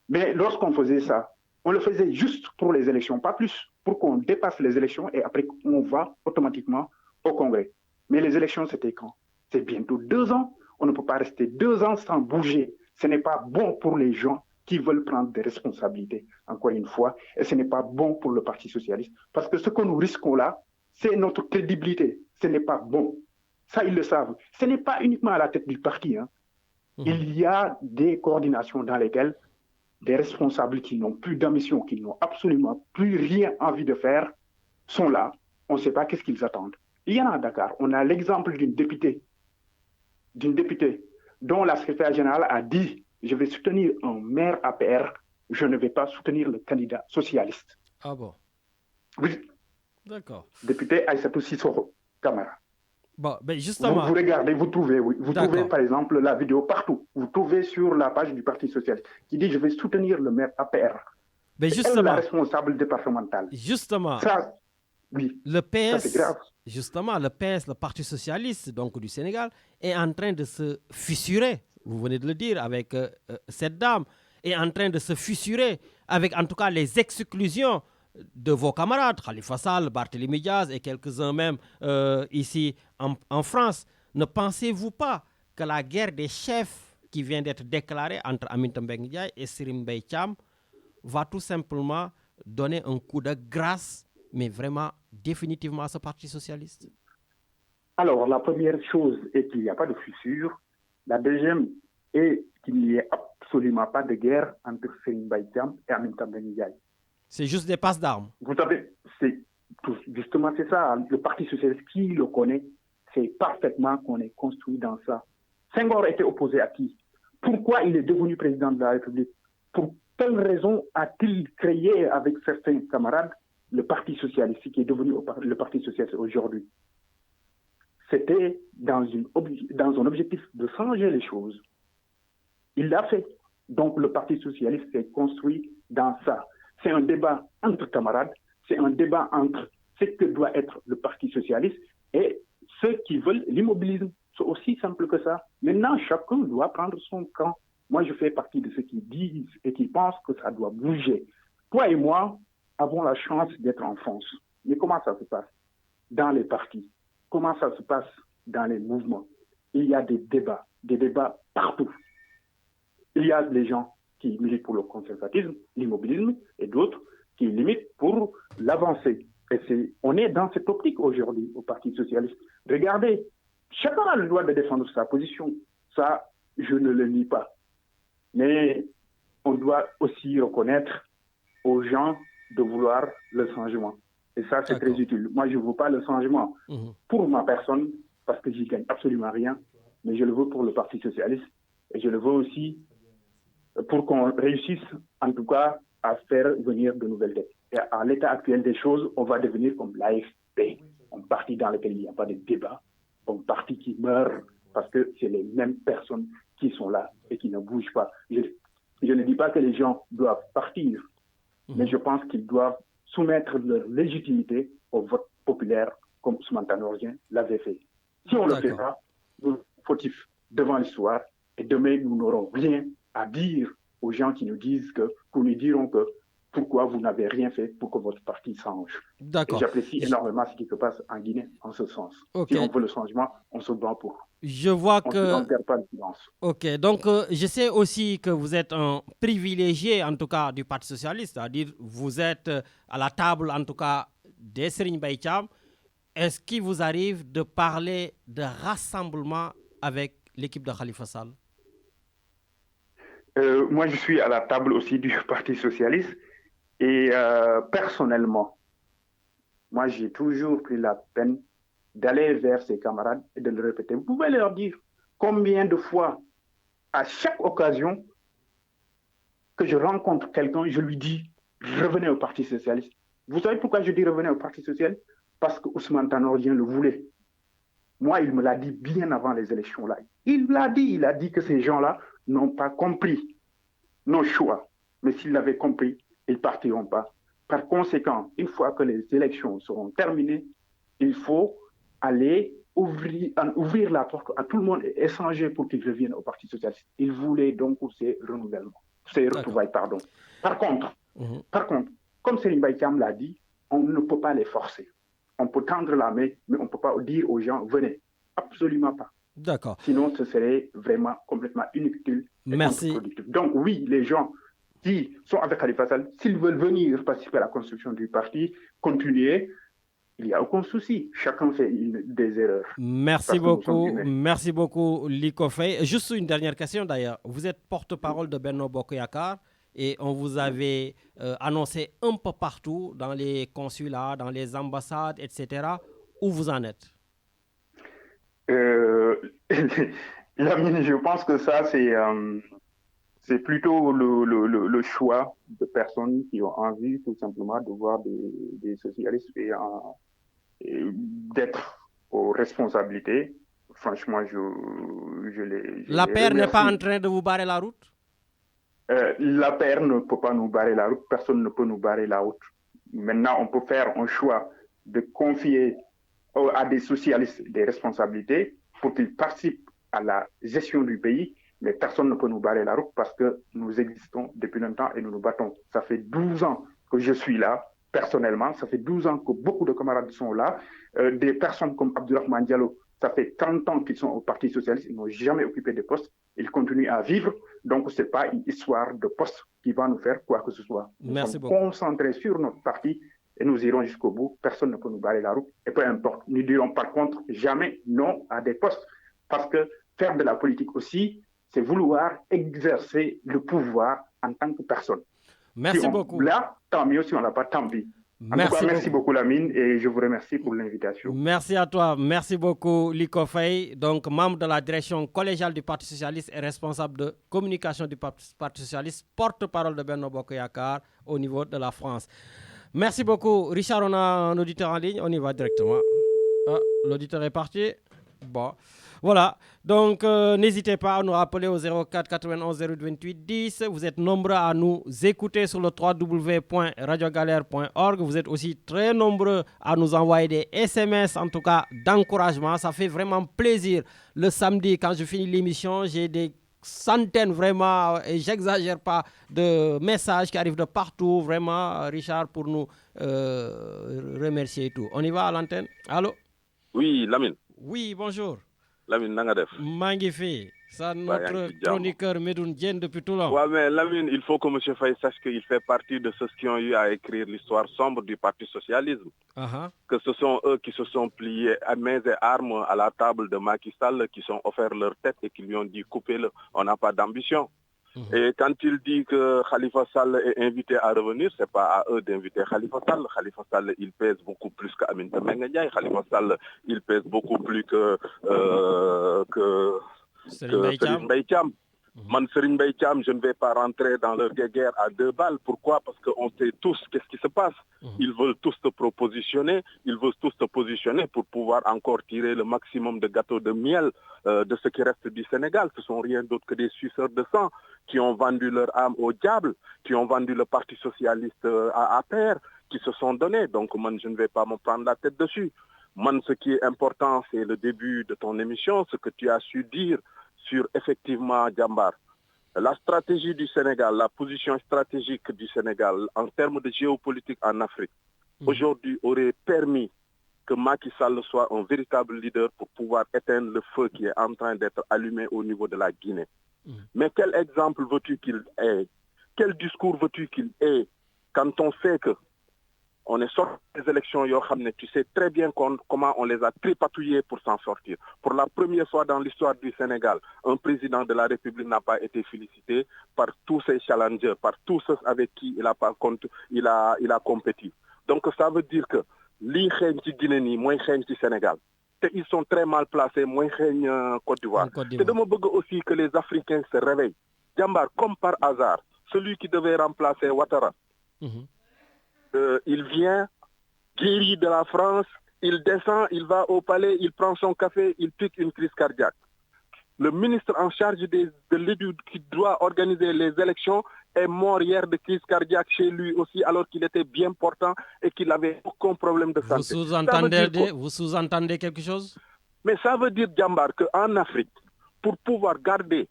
[SPEAKER 7] Mais lorsqu'on faisait ça, on le faisait juste pour les élections, pas plus, pour qu'on dépasse les élections et après on va automatiquement au Congrès. Mais les élections, c'était quand? C'est bientôt 2 ans. On ne peut pas rester 2 ans sans bouger. Ce n'est pas bon pour les gens qui veulent prendre des responsabilités, encore une fois, et ce n'est pas bon pour le Parti socialiste, parce que ce que nous risquons là, c'est notre crédibilité. Ce n'est pas bon. Ça, ils le savent. Ce n'est pas uniquement à la tête du parti. Hein. Il y a des coordinations dans lesquelles des responsables qui n'ont plus d'ambition, qui n'ont absolument plus rien envie de faire, sont là. On ne sait pas qu'est-ce qu'ils attendent. Il y en a à Dakar. On a l'exemple d'une députée dont la secrétaire générale a dit « Je vais soutenir un maire APR, je ne vais pas soutenir le candidat socialiste. »
[SPEAKER 3] Ah bon?
[SPEAKER 7] Oui.
[SPEAKER 3] D'accord.
[SPEAKER 7] Député Aïssatou Sissoko Camara.
[SPEAKER 3] Bon, ben justement.
[SPEAKER 7] Vous regardez, vous trouvez, oui. Vous trouvez par exemple la vidéo partout. Vous trouvez sur la page du Parti socialiste qui dit « Je vais soutenir le maire APR. »
[SPEAKER 3] Ben justement.
[SPEAKER 7] Elle est la responsable départementale.
[SPEAKER 3] Justement.
[SPEAKER 7] Ça, oui.
[SPEAKER 3] Le PS,
[SPEAKER 7] ça, c'est grave.
[SPEAKER 3] Justement, le PS, le Parti socialiste donc du Sénégal, est en train de se fissurer. Vous venez de le dire avec cette dame, est en train de se fissurer avec en tout cas les exclusions de vos camarades, Khalifa Sall, Barthélémy Diaz et quelques-uns même ici en France. Ne pensez-vous pas que la guerre des chefs qui vient d'être déclarée entre Aminata Mbengue Ndiaye et Serigne Mbaye Thiam va tout simplement donner un coup de grâce, mais vraiment définitivement à ce Parti socialiste?
[SPEAKER 7] Alors, la première chose est qu'il n'y a pas de fissure. La deuxième est qu'il n'y ait absolument pas de guerre entre Serigne Mbaye Thiam et Aminata Mbengue Ndiaye.
[SPEAKER 3] C'est juste des passes d'armes.
[SPEAKER 7] Vous savez, justement, c'est ça. Le Parti socialiste, qui le connaît, sait parfaitement qu'on est construit dans ça. Senghor était opposé à qui? Pourquoi il est devenu président de la République? Pour quelle raison a-t-il créé avec certains camarades le Parti socialiste, qui est devenu le Parti socialiste aujourd'hui? C'était dans un objectif de changer les choses. Il l'a fait. Donc le Parti socialiste s'est construit dans ça. C'est un débat entre camarades, c'est un débat entre ce que doit être le Parti socialiste et ceux qui veulent l'immobilisme. C'est aussi simple que ça. Maintenant, chacun doit prendre son camp. Moi, je fais partie de ceux qui disent et qui pensent que ça doit bouger. Toi et moi avons la chance d'être en France. Mais comment ça se passe dans les partis? Comment ça se passe dans les mouvements? Il y a des débats partout. Il y a des gens qui militent pour le conservatisme, l'immobilisme, et d'autres qui limitent pour l'avancée. Et on est dans cette optique aujourd'hui au Parti socialiste. Regardez, chacun a le droit de défendre sa position. Ça, je ne le nie pas. Mais on doit aussi reconnaître aux gens de vouloir le changement. Et ça, c'est très utile. Moi, je ne veux pas le changement pour ma personne, parce que j'y gagne absolument rien, mais je le veux pour le Parti socialiste. Et je le veux aussi pour qu'on réussisse, en tout cas, à faire venir de nouvelles têtes. Et à l'état actuel des choses, on va devenir comme l'AFP, un parti dans lequel il n'y a pas de débat, un parti qui meurt parce que c'est les mêmes personnes qui sont là et qui ne bougent pas. Je ne dis pas que les gens doivent partir, mais je pense qu'ils doivent soumettre leur légitimité au vote populaire, comme Ousmane Tanor Dieng l'avait fait. Si on ne le fait pas, nous sommes fautifs devant l'histoire, et demain, nous n'aurons rien à dire aux gens qui nous disent que, nous dirons que pourquoi vous n'avez rien fait pour que votre parti change.
[SPEAKER 3] D'accord.
[SPEAKER 7] Et j'apprécie énormément ce qui se passe en Guinée en ce sens.
[SPEAKER 3] Okay.
[SPEAKER 7] Si on veut le changement, on se bat pour.
[SPEAKER 3] Je vois
[SPEAKER 7] on ne perd pas de silence.
[SPEAKER 3] Ok, donc je sais aussi que vous êtes un privilégié, en tout cas, du Parti socialiste, c'est-à-dire vous êtes à la table, en tout cas, des Serigne Mbaye Thiam. Est-ce qu'il vous arrive de parler de rassemblement avec l'équipe de Khalifa Sall?
[SPEAKER 7] Moi, je suis à la table aussi du Parti socialiste et personnellement, moi, j'ai toujours pris la peine d'aller vers ses camarades et de le répéter. Vous pouvez leur dire combien de fois, à chaque occasion que je rencontre quelqu'un, je lui dis revenez au Parti socialiste. Vous savez pourquoi je dis revenez au Parti socialiste? Parce que Ousmane Tanor Dieng le voulait. Moi, il me l'a dit bien avant les élections là. Il a dit que ces gens-là n'ont pas compris nos choix. Mais s'ils l'avaient compris, ils ne partiront pas. Par conséquent, une fois que les élections seront terminées, il faut aller ouvrir la porte à tout le monde et échanger pour qu'ils reviennent au Parti socialiste. Ils voulaient donc ces renouvellements, ces retrouvailles, pardon. Par contre, comme Serigne Mbaye Thiam l'a dit, on ne peut pas les forcer. On peut tendre la main, mais on ne peut pas dire aux gens, venez. Absolument pas.
[SPEAKER 3] D'accord.
[SPEAKER 7] Sinon, ce serait vraiment complètement inutile et contre-productif. Donc oui, les gens qui sont avec Khalifa Sall, s'ils veulent venir participer à la construction du parti, continuer, il n'y a aucun souci. Chacun fait des erreurs.
[SPEAKER 3] Merci beaucoup, Liko Faye. Juste une dernière question d'ailleurs. Vous êtes porte-parole de Benno Bokk Yakaar et on vous avait annoncé un peu partout, dans les consulats, dans les ambassades, etc. Où vous en êtes?
[SPEAKER 7] Lamine, je pense que ça, c'est plutôt le choix de personnes qui ont envie tout simplement de voir des socialistes et d'être aux responsabilités. Franchement, je les
[SPEAKER 3] L'APR n'est pas en train de vous barrer la route?
[SPEAKER 7] L'APR ne peut pas nous barrer la route. Personne ne peut nous barrer la route. Maintenant, on peut faire un choix de confier à des socialistes des responsabilités pour qu'ils participent à la gestion du pays, mais personne ne peut nous barrer la route parce que nous existons depuis longtemps et nous nous battons. Ça fait 12 ans que je suis là, personnellement. Ça fait 12 ans que beaucoup de camarades sont là. Des personnes comme Abdourahmane Diallo, ça fait 30 ans qu'ils sont au Parti socialiste. Ils n'ont jamais occupé de poste. Ils continuent à vivre. Donc, ce n'est pas une histoire de poste qui va nous faire quoi que ce soit. Nous sommes concentrés sur notre parti et nous irons jusqu'au bout. Personne ne peut nous barrer la route. Et peu importe, nous dirons par contre jamais non à des postes. Parce que faire de la politique aussi, c'est vouloir exercer le pouvoir en tant que personne.
[SPEAKER 3] Merci
[SPEAKER 7] si
[SPEAKER 3] beaucoup.
[SPEAKER 7] Là, tant mieux. Si on n'a pas, tant pis. Merci beaucoup Lamine et je vous remercie pour l'invitation.
[SPEAKER 3] Merci à toi. Merci beaucoup Liko Faye, donc membre de la direction collégiale du Parti Socialiste et responsable de communication du Parti Socialiste, porte-parole de Benno Bokk Yakaar au niveau de la France. Merci beaucoup. Richard, on a un auditeur en ligne, on y va directement. Ah, l'auditeur est parti. Bon, voilà. Donc, n'hésitez pas à nous rappeler au 04 91 028 10. Vous êtes nombreux à nous écouter sur le www.radiogalère.org. Vous êtes aussi très nombreux à nous envoyer des SMS, en tout cas d'encouragement. Ça fait vraiment plaisir. Le samedi, quand je finis l'émission, j'ai des centaines vraiment, et j'exagère pas, de messages qui arrivent de partout, vraiment, Richard, pour nous remercier et tout. On y va à l'antenne? Allô?
[SPEAKER 8] Oui, Lamine.
[SPEAKER 3] Oui, bonjour.
[SPEAKER 8] Lamine, Nangadef.
[SPEAKER 3] Magnifique. Ça, notre chroniqueur Medoun Dieng depuis Toulon.
[SPEAKER 8] Ouais, mais Lamine, il faut que M. Faye sache qu'il fait partie de ceux qui ont eu à écrire l'histoire sombre du Parti socialisme. Que ce sont eux qui se sont pliés à mains et armes à la table de Macky Sall, qui sont offert leur tête et qui lui ont dit coupez-le, on n'a pas d'ambition. Et quand il dit que Khalifa Sall est invité à revenir, ce n'est pas à eux d'inviter Khalifa Sall. Khalifa Sall, il pèse beaucoup plus qu'Aminata Mbengue Ndiaye. Khalifa Sall, il pèse beaucoup plus que Serigne Mbaye Thiam. Serigne Mbaye Thiam, je ne vais pas rentrer dans leur guerre à deux balles. Pourquoi? Parce qu'on sait tous qu'est-ce qui se passe. Ils veulent tous se propositionner. Ils veulent tous se positionner pour pouvoir encore tirer le maximum de gâteaux de miel de ce qui reste du Sénégal. Ce ne sont rien d'autre que des suceurs de sang qui ont vendu leur âme au diable, qui ont vendu le Parti socialiste à APR, qui se sont donnés. Donc, je ne vais pas me prendre la tête dessus. Ce qui est important, c'est le début de ton émission, ce que tu as su dire sur effectivement Djambar. La stratégie du Sénégal, la position stratégique du Sénégal en termes de géopolitique en Afrique, aujourd'hui aurait permis que Macky Sall soit un véritable leader pour pouvoir éteindre le feu qui est en train d'être allumé au niveau de la Guinée. Mais quel exemple veux-tu qu'il ait? Quel discours veux-tu qu'il ait quand on sait que on est sorti des élections, tu sais très bien comment on les a tripatouillés pour s'en sortir. Pour la première fois dans l'histoire du Sénégal, un président de la République n'a pas été félicité par tous ses challengers, par tous ceux avec qui il a compéti. Donc ça veut dire que li xeeñ ci Guinée nii mooy xeeñ ci Sénégal. Et ils sont très mal placés, mooy xeeñ Côte d'Ivoire. Et dama bëgg aussi que les Africains se réveillent. Jambar, comme par hasard, celui qui devait remplacer Ouattara, il vient, guéri de la France, il descend, il va au palais, il prend son café, il pique une crise cardiaque. Le ministre en charge de l'éducation qui doit organiser les élections est mort hier de crise cardiaque chez lui aussi, alors qu'il était bien portant et qu'il n'avait aucun problème de santé.
[SPEAKER 3] Vous sous-entendez quelque chose?
[SPEAKER 8] Mais ça veut dire, Jambar, qu'en Afrique, pour pouvoir garder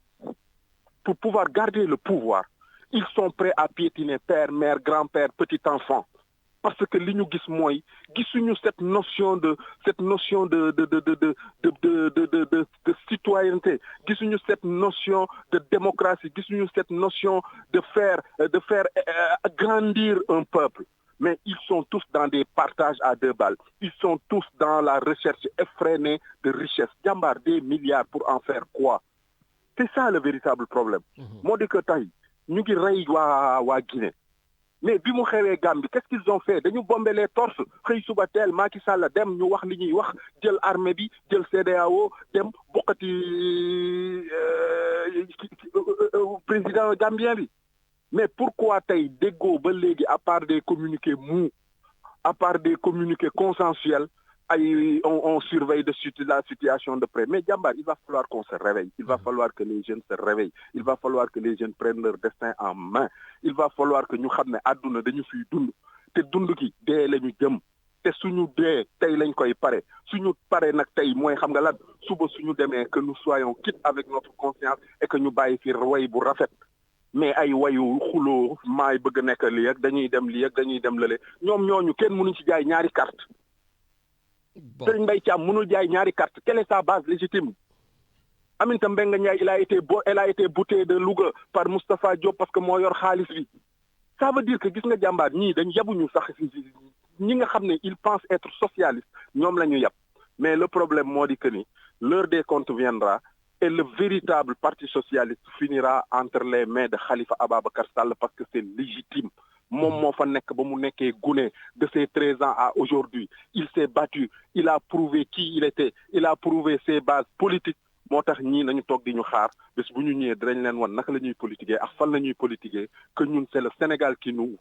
[SPEAKER 8] le pouvoir, ils sont prêts à piétiner père, mère, grand-père, petit-enfant. Parce que li ñu gis mooy gisuñu cette notion de citoyenneté, gisuñu cette notion de démocratie, gisuñu cette notion de faire grandir un peuple. Mais ils sont tous dans des partages à deux balles. Ils sont tous dans la recherche effrénée de richesse. Jambar, des milliards pour en faire quoi? C'est ça le véritable problème. Moi, je dis que ñu ngi rey waa Guinée. Mais bi mu xewee Gambie, qu'est-ce qu'ils ont fait? Dañu bombé les torses, xëy suba teel Macky Sall dem ñu wax li ñuy wax, jël armée bi, jël CEDEAO, dem bokkati président gambien bi. Mais pourquoi tey déggoo ba léegi à part des communiqués mous, à part des communiqués consensuels, on surveille la situation de près. Mais Jambar, il va falloir qu'on se réveille. Il va falloir que les jeunes se réveillent. Il va falloir que les jeunes prennent leur destin en main. Il va falloir que ñu xam ne àdduna dañu fiy dund te dund gi dee la ñu jëm te suñu dee tey lañ koy pare suñu pare nag tey mooy xam nga lan suba suñu demee que nous soyons quittes avec notre conscience et que ñu bàyyi fi way bu rafet. Mais ay wayu xuloo maay bëgg nekk lii ak dañuy dem lii ak dañuy dem lële ñoom ñooñu kenn mënuñ ci jaay ñaari carte. Serigne Mbaye Thiam mënul jaay ñaari carte. Quelle est sa base légitime? Aminata Mbengue Ndiaye elle a été boutée de Louga par Moustapha Diop parce que moo yor xaalis bi. Ça veut dire que gis nga jàmbaar ñii dañ yabuñu sax ñi nga xam ne ils pensent être socialistes ñoom la ñu yab. Mais le problème moo di que ni l'heure des comptes viendra et le véritable parti socialiste finira entre les mains de Khalifa Ababacar Sall parce que c'est légitime. Moom moo fa nekk ba mu nekkee gune de ses 13 ans à aujourd'hui. Il s'est battu, il a prouvé qui il était, il a prouvé ses bases politiques. Moo tax ñii nañu toog di ñu xaar bés bu ñu ñëwee dinañ leen wan naka la ñuy politiquer ak fan la ñuy politiquer que ñun c'est le Sénégal qui nous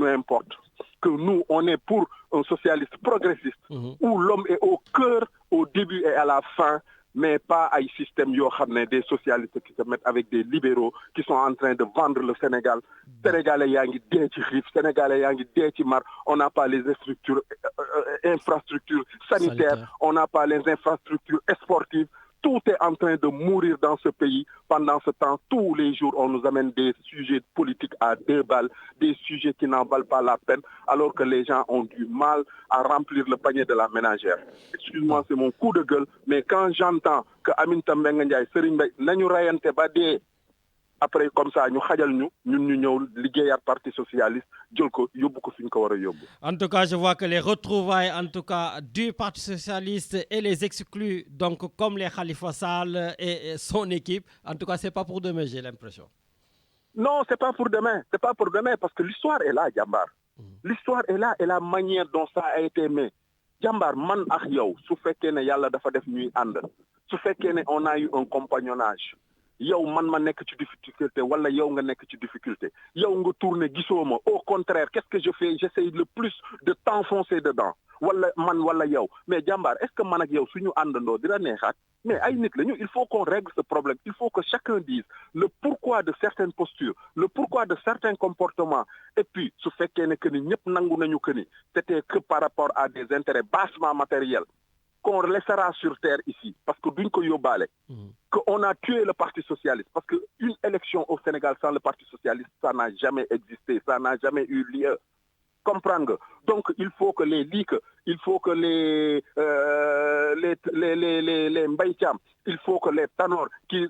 [SPEAKER 8] importe. Que nous, on est pour un socialiste progressiste où l'homme est au cœur, au début et à la fin, mais pas un système des socialistes qui se mettent avec des libéraux qui sont en train de vendre le Sénégal. Sénégalais yangi dé ci xif, Sénégalais yangi dé ci mar, on n'a pas les infrastructures sanitaires, on n'a pas les infrastructures sportives. Tout est en train de mourir dans ce pays. Pendant ce temps, tous les jours, on nous amène des sujets politiques à deux balles, des sujets qui n'en valent pas la peine, alors que les gens ont du mal à remplir le panier de la ménagère. Excuse-moi, c'est mon coup de gueule, mais quand j'entends que Aminata Mbengue Ndiaye, Serigne Mbaye, nañu rayante ba dee, après comme ça ñu xajal ñu ñun ñu ñëw liggéeyaat parti socialiste jël ko yóbbu ko fi ñu ko war a yóbbu.
[SPEAKER 3] En tout cas, je vois que les retrouvailles en tout cas du parti socialiste et les exclus, donc comme les Khalifa Sall et son équipe, en tout cas c'est pas pour demain, j'ai l'impression.
[SPEAKER 8] Non, c'est pas pour demain, parce que l'histoire est là, Jambar. L'histoire est là et la manière dont ça a été mis. Jambar, man ak yow su fekkee ne yàlla dafa def ñuy ànd su fekkee ne on a eu un compagnonnage. Yow man ma nekk ci difficulté wala yow nga nekk ci difficulté yow nga tourner gisoo ma au contraire qu'est-ce que je fais? J'essaye le plus de t'enfoncer dedans wala man wala yow mais Jambar est-ce que man ak yow suñu àndandoo dina neexaat mais ay nit lañu il faut qu'on règle ce problème il faut que chacun dise le pourquoi de certaines postures le pourquoi de certains comportements et puis su fekkee ne que ni ñëpp nangu nañu que ni c'était que par rapport à des intérêts bassement matériels qu'on laissera sur terre ici, parce que d'une qu'on a tué le Parti socialiste, parce qu'une élection au Sénégal sans le Parti socialiste, ça n'a jamais existé, ça n'a jamais eu lieu. Comprendre. Donc, il faut que les leaks, il faut que les Mbaye Thiam, il faut que les Tanor, il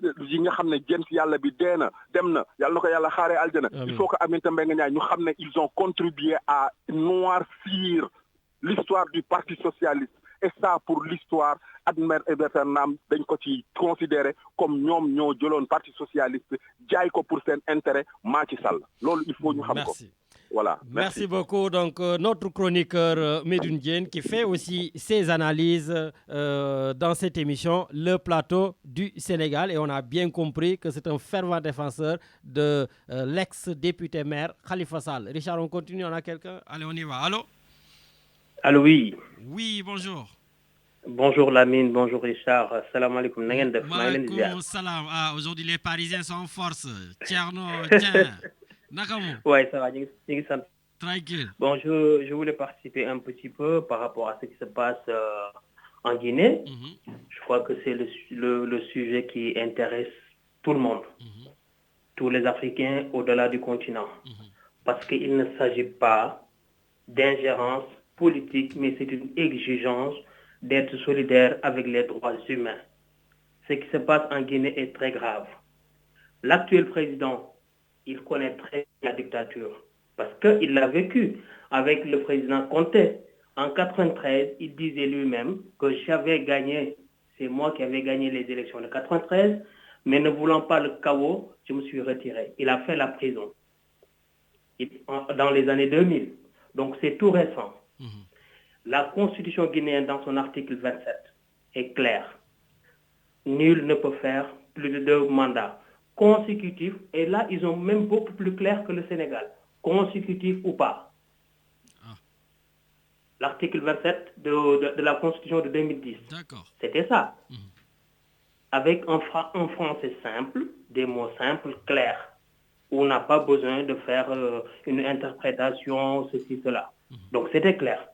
[SPEAKER 8] faut que Aminata Mbengue Ndiaye, nous savons qu'ils ont contribué à noircir l'histoire du Parti socialiste. Et ça, pour l'histoire, Admer et Bernam, dañ ko ci considéré comme ñom ñoo jëlone Parti socialiste jaay ko pour sen intérêt Macky Sall. Lolu il faut ñu xam ko. Voilà.
[SPEAKER 3] Merci beaucoup. Donc, notre chroniqueur Medoune Diène qui fait aussi ses analyses dans cette émission, le plateau du Sénégal. Et on a bien compris que c'est un fervent défenseur de l'ex-député maire Khalifa Sall. Richard, on continue, on a quelqu'un? Allez, on y va. Allô?
[SPEAKER 9] Allô, oui.
[SPEAKER 3] Oui, bonjour.
[SPEAKER 9] Bonjour Lamine, bonjour Richard. Salam alaikum.
[SPEAKER 3] Maaleykum salam. Ah, aujourd'hui, les Parisiens sont en force. Tierno, tiens.
[SPEAKER 9] Oui, ça va.
[SPEAKER 3] Tranquille.
[SPEAKER 9] Bon, je voulais participer un petit peu par rapport à ce qui se passe en Guinée. Je crois que c'est le sujet qui intéresse tout le monde, tous les Africains au-delà du continent. Parce qu'il ne s'agit pas d'ingérence politique, mais c'est une exigence d'être solidaire avec les droits humains. Ce qui se passe en Guinée est très grave. L'actuel président, il connaît très bien la dictature parce qu'il l'a vécu avec le président Conté. En 93, il disait lui-même que j'avais gagné, c'est moi qui avais gagné les élections de 93, mais ne voulant pas le chaos, je me suis retiré. Il a fait la prison dans les années 2000. Donc c'est tout récent. La constitution guinéenne, dans son article 27, est claire. Nul ne peut faire plus de 2 mandats consécutifs. Et là, ils ont même beaucoup plus clair que le Sénégal. Consécutif ou pas. L'article 27 de la constitution de 2010. C'était ça. Avec un français simple, des mots simples, clairs. Où on n'a pas besoin de faire une interprétation, ceci, cela. Donc c'était clair.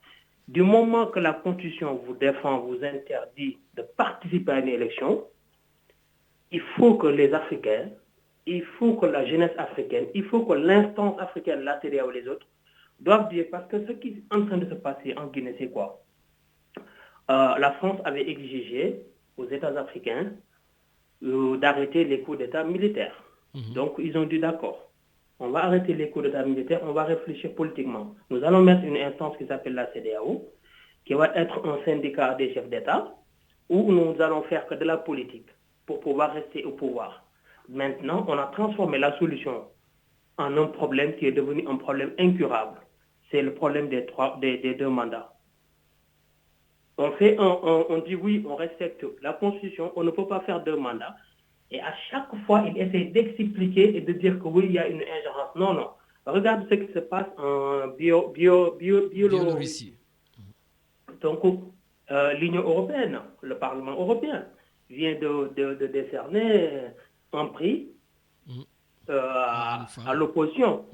[SPEAKER 9] Du moment que la Constitution vous défend, vous interdit de participer à une élection, il faut que les Africains, il faut que la jeunesse africaine, il faut que l'instance africaine, la CEDEAO ou les autres, doivent dire, parce que ce qui est en train de se passer en Guinée, c'est quoi? La France avait exigé aux États africains d'arrêter les coups d'État militaires. Donc ils ont dit d'accord. On va arrêter les coups d'État militaires, on va réfléchir politiquement. Nous allons mettre une instance qui s'appelle la CEDEAO, qui va être un syndicat des chefs d'État, où nous allons faire que de la politique pour pouvoir rester au pouvoir. Maintenant, on a transformé la solution en un problème qui est devenu un problème incurable. C'est le problème des 2 mandats. On dit oui, on respecte la Constitution, on ne peut pas faire 2 mandats. Et à chaque fois, il essaie d'expliquer et de dire que oui, il y a une ingérence. Non, non. Regarde ce qui se passe en Biélorussie. Donc, l'Union européenne, le Parlement européen, vient de décerner un prix à l'opposition.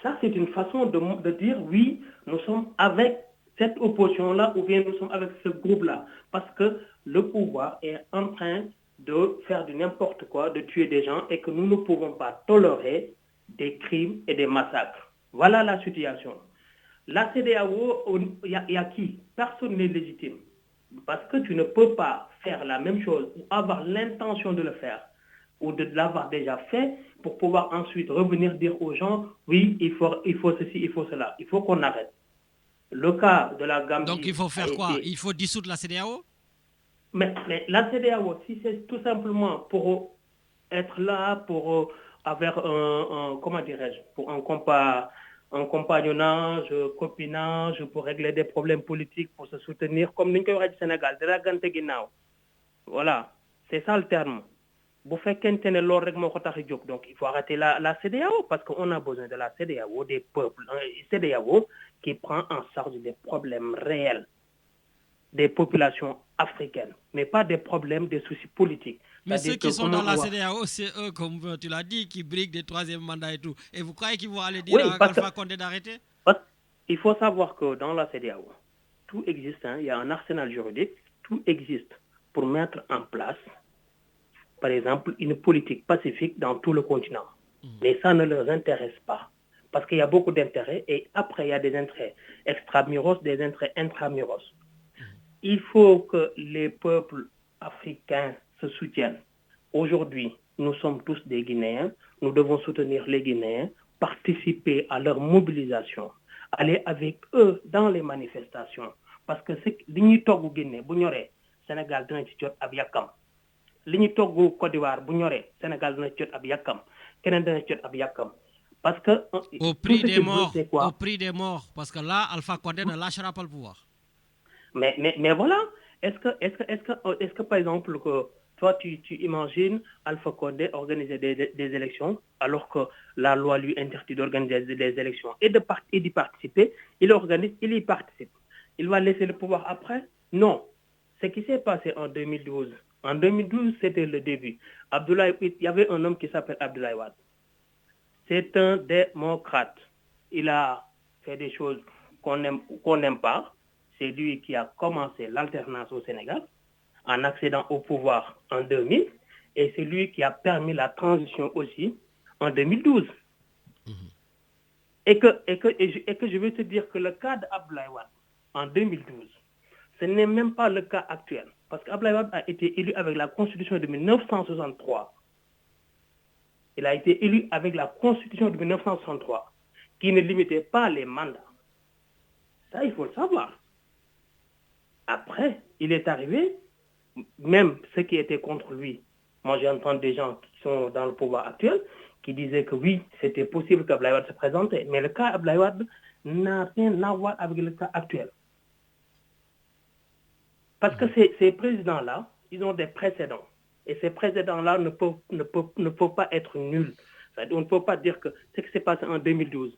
[SPEAKER 9] Ça, c'est une façon de dire oui, nous sommes avec cette opposition-là ou bien nous sommes avec ce groupe-là. Parce que le pouvoir est en train de faire du n'importe quoi, de tuer des gens et que nous ne pouvons pas tolérer des crimes et des massacres. Voilà la situation. La CEDEAO, il y a qui? Personne n'est légitime. Parce que tu ne peux pas faire la même chose ou avoir l'intention de le faire ou de l'avoir déjà fait pour pouvoir ensuite revenir dire aux gens oui, il faut ceci, il faut cela. Il faut qu'on arrête. Le cas de la Gambie...
[SPEAKER 3] Donc il faut faire quoi? Il faut dissoudre la CEDEAO?
[SPEAKER 9] Mais la CEDEAO, si c'est tout simplement pour être là, pour avoir comment dirais-je, pour un compagnonnage, copinage, pour régler des problèmes politiques, pour se soutenir, comme nous avons dit au Sénégal, de la gante guinao. Voilà, c'est ça le terme. Donc il faut arrêter la CEDEAO parce qu'on a besoin de la CEDEAO, des peuples, CEDEAO qui prend en charge des problèmes réels des populations africaines, mais pas des problèmes, des soucis politiques.
[SPEAKER 3] Mais ceux qui sont dans la CEDEAO, c'est eux, comme tu l'as dit, qui briguent des 3e mandats et tout. Et vous croyez qu'ils vont aller dire à Alpha Condé d'arrêter?
[SPEAKER 9] Il faut savoir que dans la CEDEAO, tout existe, hein, il y a un arsenal juridique, tout existe pour mettre en place, par exemple, une politique pacifique dans tout le continent. Mais ça ne leur intéresse pas. Parce qu'il y a beaucoup d'intérêts et après, il y a des intérêts extramuros, des intérêts intramuros. Il faut que les peuples africains se soutiennent. Aujourd'hui, nous sommes tous des Guinéens. Nous devons soutenir les Guinéens, participer à leur mobilisation, aller avec eux dans les manifestations. Parce que c'est l'Union au Guinée, Sénégal dina ci jot ab yakam. L'Union au Côte d'Ivoire, Sénégal dina ci jot ab yakam. Keneen dina ci jot ab yakam. Parce que
[SPEAKER 10] au prix des morts, au prix des morts, parce que là, Alpha Condé ne lâchera pas le pouvoir.
[SPEAKER 9] Mais voilà, est-ce que par exemple que toi tu imagines Alpha Condé organiser des élections alors que la loi lui interdit d'organiser des élections et d'y participer, il organise, il y participe. Il va laisser le pouvoir après? Non. Ce qui s'est passé en 2012. En 2012, c'était le début. Il y avait un homme qui s'appelle Abdoulaye Wade. C'est un démocrate. Il a fait des choses qu'on n'aime pas. C'est lui qui a commencé l'alternance au Sénégal en accédant au pouvoir en 2000 et c'est lui qui a permis la transition aussi en 2012. Et que je veux te dire que le cas d'Abdoulaye Wade en 2012, ce n'est même pas le cas actuel. Parce qu'Abdoulaye Wade a été élu avec la Constitution de 1963. Il a été élu avec la Constitution de 1963, qui ne limitait pas les mandats. Ça, il faut le savoir. Après, il est arrivé, même ceux qui étaient contre lui. Moi, j'ai entendu des gens qui sont dans le pouvoir actuel qui disaient que oui, c'était possible qu'Abdoulaye Wade se présentait. Mais le cas Abdoulaye Wade n'a rien à voir avec le cas actuel. Parce que ces présidents-là, ils ont des précédents. Et ces précédents-là ne peuvent pas être nuls. On ne peut pas dire que ce qui s'est passé en 2012,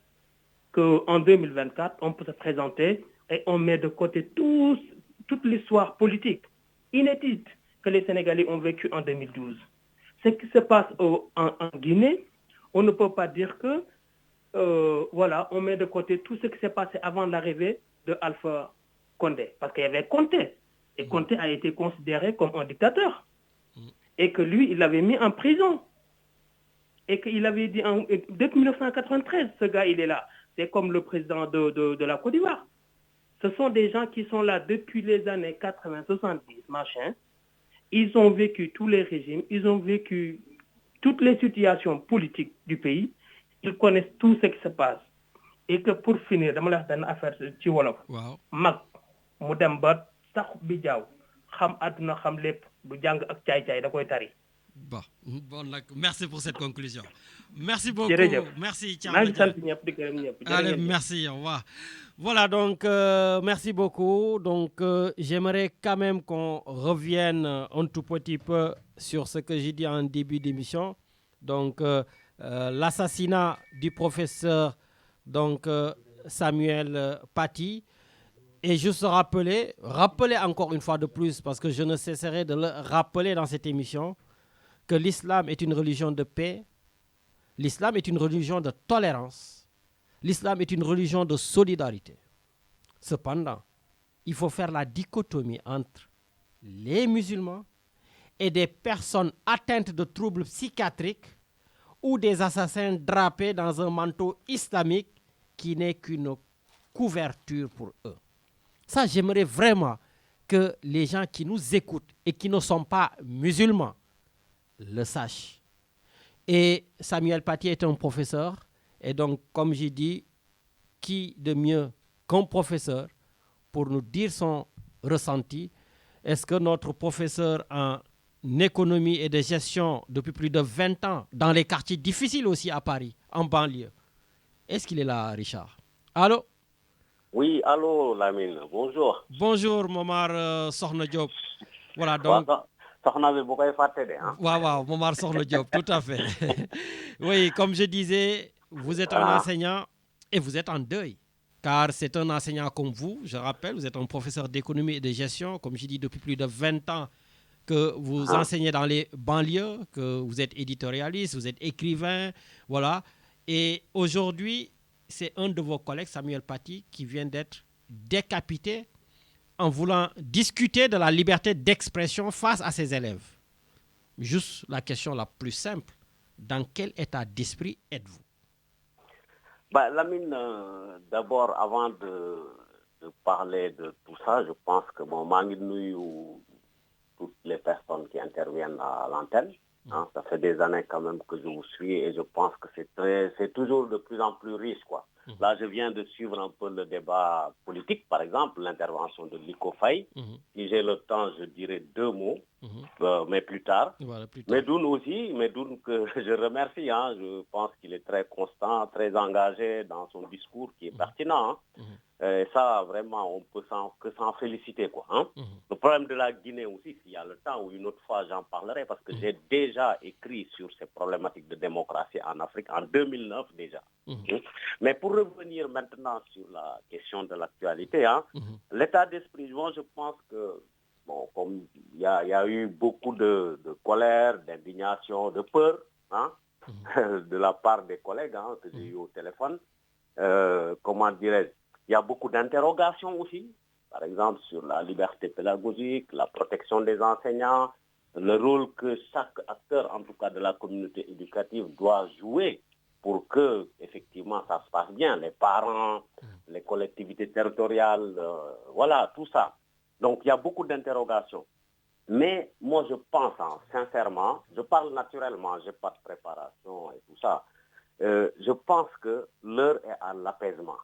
[SPEAKER 9] qu'en 2024, on peut se présenter et on met de côté toute l'histoire politique inédite que les Sénégalais ont vécue en 2012. Ce qui se passe en Guinée, on ne peut pas dire que, on met de côté tout ce qui s'est passé avant l'arrivée de Alpha Condé. Parce qu'il y avait Condé. Et Condé a été considéré comme un dictateur. Et que lui, il l'avait mis en prison. Et qu'il avait dit, depuis 1993, ce gars, il est là. C'est comme le président de la Côte d'Ivoire. Ce sont des gens qui sont là depuis les années 80, 70, machin. Ils ont vécu tous les régimes, ils ont vécu toutes les situations politiques du pays. Ils connaissent tout ce qui se passe. Et que pour finir, je vais vous dire une affaire ci wolof. Mag mu dem ba sax bi jaaw xam aduna xam lépp du jàng ak caay-caay da koy tari.
[SPEAKER 10] Bon, merci pour cette conclusion. Merci beaucoup. Merci, Thiam. Allez, merci, au revoir. Voilà, donc, merci beaucoup. Donc, j'aimerais quand même qu'on revienne un tout petit peu sur ce que j'ai dit en début d'émission. Donc, l'assassinat du professeur Samuel Paty. Et juste rappeler encore une fois de plus, parce que je ne cesserai de le rappeler dans cette émission, que l'islam est une religion de paix, l'islam est une religion de tolérance, l'islam est une religion de solidarité. Cependant, il faut faire la dichotomie entre les musulmans et des personnes atteintes de troubles psychiatriques ou des assassins drapés dans un manteau islamique qui n'est qu'une couverture pour eux. Ça, j'aimerais vraiment que les gens qui nous écoutent et qui ne sont pas musulmans le sachent. Et Samuel Paty est un professeur. Et donc, comme j'ai dit, qui de mieux qu'un professeur pour nous dire son ressenti? Est-ce que notre professeur en économie et de gestion depuis plus de 20 ans, dans les quartiers difficiles aussi à Paris, en banlieue, est-ce qu'il est là, Richard? Allô?
[SPEAKER 11] Oui, allô, Lamine. Bonjour.
[SPEAKER 10] Bonjour, Momar Sokhna Diop. Voilà, donc... Wow, Momar Sokhna Diop, tout à fait. Oui, comme je disais, vous êtes un enseignant et vous êtes en deuil. Car c'est un enseignant comme vous, je rappelle, vous êtes un professeur d'économie et de gestion, comme je dis, depuis plus de 20 ans que vous enseignez dans les banlieues, que vous êtes éditorialiste, vous êtes écrivain, voilà. Et aujourd'hui, c'est un de vos collègues, Samuel Paty, qui vient d'être décapité en voulant discuter de la liberté d'expression face à ses élèves. Juste la question la plus simple. Dans quel état d'esprit êtes-vous?
[SPEAKER 11] Lamine, d'abord, avant de parler de tout ça, je pense que nous, toutes les personnes qui interviennent à l'antenne, ça fait des années quand même que je vous suis et je pense que c'est toujours de plus en plus riche, quoi. Là, je viens de suivre un peu le débat politique, par exemple, l'intervention de Liko Faye. Si j'ai le temps, je dirai 2 mots, mais plus tard.
[SPEAKER 10] Voilà, plus tard.
[SPEAKER 11] Medoun aussi, Medoun que je remercie. Je pense qu'il est très constant, très engagé dans son discours qui est pertinent. Et ça, vraiment, on peut que s'en féliciter, quoi. Le problème de la Guinée aussi, s'il y a le temps ou une autre fois, j'en parlerai parce que j'ai déjà écrit sur ces problématiques de démocratie en Afrique en 2009 déjà. Mais pour revenir maintenant sur la question de l'actualité, l'état d'esprit, moi, je pense que, bon, comme il y a eu beaucoup de colère, d'indignation, de peur, de la part des collègues que j'ai eu au téléphone, comment dirais-je, il y a beaucoup d'interrogations aussi, par exemple sur la liberté pédagogique, la protection des enseignants, le rôle que chaque acteur, en tout cas de la communauté éducative, doit jouer pour que, effectivement, ça se passe bien. Les parents, les collectivités territoriales, voilà, tout ça. Donc, il y a beaucoup d'interrogations. Mais moi, je pense, sincèrement, je parle naturellement, je n'ai pas de préparation et tout ça. Je pense que l'heure est à l'apaisement.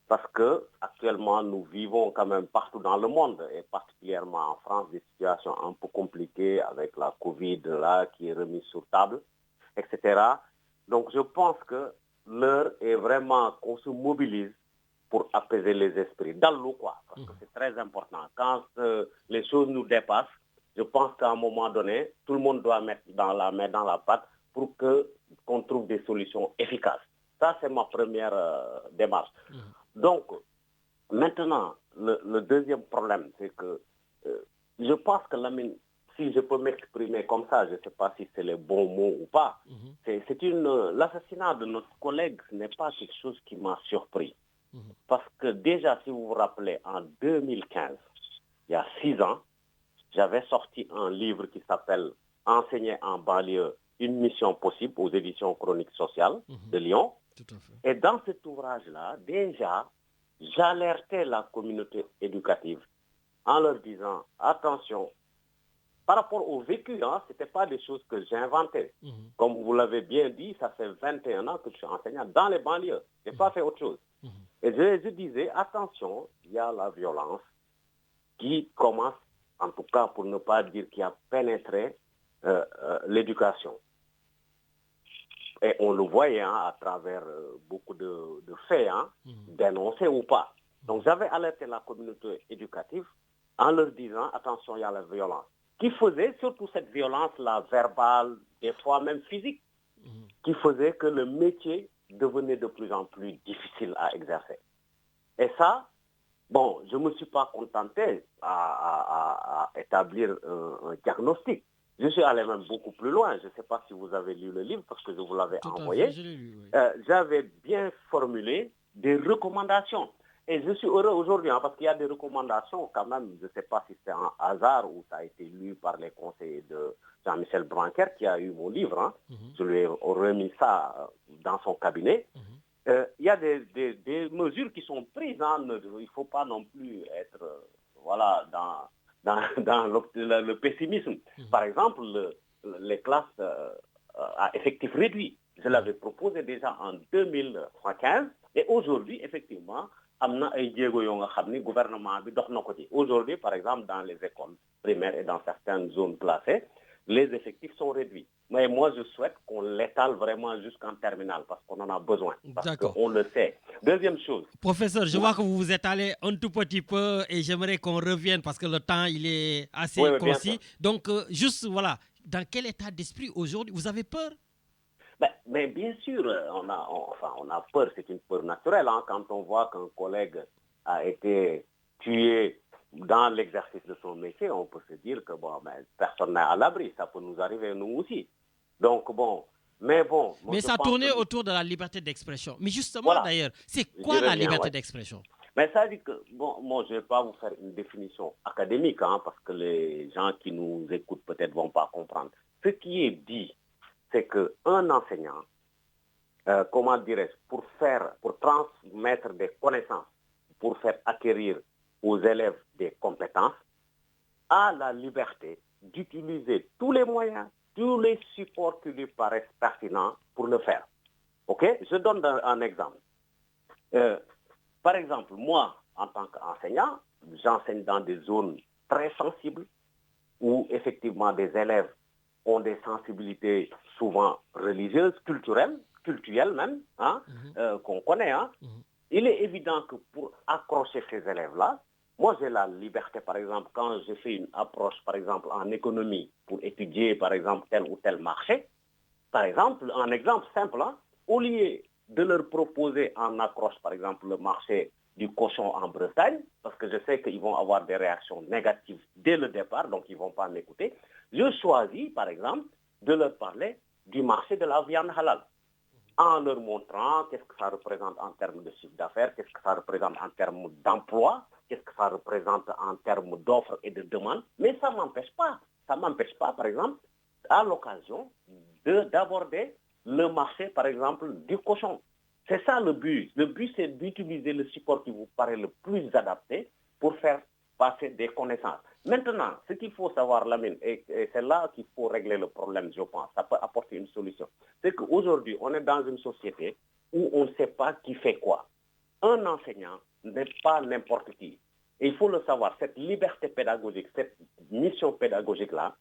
[SPEAKER 11] Parce que actuellement, nous vivons quand même partout dans le monde, et particulièrement en France, des situations un peu compliquées avec la Covid là, qui est remise sur table, etc. Donc, je pense que l'heure est vraiment qu'on se mobilise pour apaiser les esprits, dans l'eau, quoi, parce que c'est très important. Quand les choses nous dépassent, je pense qu'à un moment donné, tout le monde doit mettre la main dans la pâte pour qu'on trouve des solutions efficaces. Ça, c'est ma première démarche. Donc, maintenant, le deuxième problème, c'est que je pense que si je peux m'exprimer comme ça, je ne sais pas si c'est les bons mots ou pas, l'assassinat de notre collègue, ce n'est pas quelque chose qui m'a surpris. Parce que déjà, si vous vous rappelez, en 2015, il y a 6 ans, j'avais sorti un livre qui s'appelle « Enseigner en banlieue, une mission possible » aux éditions Chroniques sociales de Lyon.
[SPEAKER 10] Tout à fait.
[SPEAKER 11] Et dans cet ouvrage-là, déjà, j'alertais la communauté éducative en leur disant, attention, par rapport au vécu, ce n'était pas des choses que j'inventais. Comme vous l'avez bien dit, ça fait 21 ans que je suis enseignant dans les banlieues. Je n'ai pas fait autre chose. Et je disais, attention, il y a la violence qui commence, en tout cas pour ne pas dire qui a pénétré l'éducation. Et on le voyait à travers beaucoup de faits, dénoncés ou pas. Donc j'avais alerté la communauté éducative en leur disant, attention, il y a la violence. Qui faisait surtout cette violence-là, verbale, des fois même physique, qui faisait que le métier devenait de plus en plus difficile à exercer. Et ça, bon, je ne me suis pas contenté à établir un diagnostic. Je suis allé même beaucoup plus loin. Je ne sais pas si vous avez lu le livre parce que je vous l'avais envoyé.
[SPEAKER 10] Je l'ai lu, oui.
[SPEAKER 11] J'avais bien formulé des recommandations. Et je suis heureux aujourd'hui parce qu'il y a des recommandations quand même. Je ne sais pas si c'est un hasard ou ça a été lu par les conseillers de Jean-Michel Blanquer qui a eu mon livre. Je lui ai remis ça dans son cabinet. Il y a des mesures qui sont prises. Il ne faut pas non plus être dans le pessimisme. Par exemple, les classes à effectifs réduits. Je l'avais proposé déjà en 2015 et aujourd'hui, effectivement, aujourd'hui, par exemple, dans les écoles primaires et dans certaines zones classées, les effectifs sont réduits. Mais moi, je souhaite qu'on l'étale vraiment jusqu'en terminale parce qu'on en a besoin. Parce qu'on le sait. Deuxième chose.
[SPEAKER 10] Professeur, je vois que vous vous êtes allé un tout petit peu et j'aimerais qu'on revienne parce que le temps, il est assez concis. Donc, juste, voilà, dans quel état d'esprit aujourd'hui? Vous avez peur?
[SPEAKER 11] Mais bien sûr, on a peur. C'est une peur naturelle. Quand on voit qu'un collègue a été tué dans l'exercice de son métier, on peut se dire que personne n'est à l'abri. Ça peut nous arriver, nous aussi. Donc, mais
[SPEAKER 10] ça tournait autour de la liberté d'expression. Mais justement, d'ailleurs, c'est quoi la liberté d'expression?
[SPEAKER 11] Mais ça dit que, bon, moi, je ne vais pas vous faire une définition académique, parce que les gens qui nous écoutent peut-être ne vont pas comprendre. Ce qui est dit, c'est qu'un enseignant, comment dirais-je, pour transmettre des connaissances, pour faire acquérir aux élèves des compétences, a la liberté d'utiliser tous les moyens, tous les supports qui lui paraissent pertinents pour le faire. OK? Je donne un exemple. Par exemple, moi, en tant qu'enseignant, j'enseigne dans des zones très sensibles où effectivement des élèves ont des sensibilités souvent religieuses, culturelles même, qu'on connaît. Il est évident que pour accrocher ces élèves-là, moi j'ai la liberté, par exemple, quand je fais une approche, par exemple, en économie, pour étudier, par exemple, tel ou tel marché, par exemple, un exemple simple, au lieu de leur proposer en accroche, par exemple, le marché du cochon en Bretagne, parce que je sais qu'ils vont avoir des réactions négatives dès le départ, donc ils ne vont pas m'écouter, je choisis, par exemple, de leur parler du marché de la viande halal, en leur montrant qu'est-ce que ça représente en termes de chiffre d'affaires, qu'est-ce que ça représente en termes d'emploi, qu'est-ce que ça représente en termes d'offres et de demandes, mais ça ne m'empêche pas. Ça ne m'empêche pas, par exemple, à l'occasion d'aborder le marché, par exemple, du cochon. C'est ça le but. Le but, c'est d'utiliser le support qui vous paraît le plus adapté pour faire passer des connaissances. Maintenant, ce qu'il faut savoir, Lamine, et c'est là qu'il faut régler le problème, je pense, ça peut apporter une solution, c'est qu'aujourd'hui, on est dans une société où on ne sait pas qui fait quoi. Un enseignant n'est pas n'importe qui. Et il faut le savoir, cette liberté pédagogique, cette mission pédagogique-là,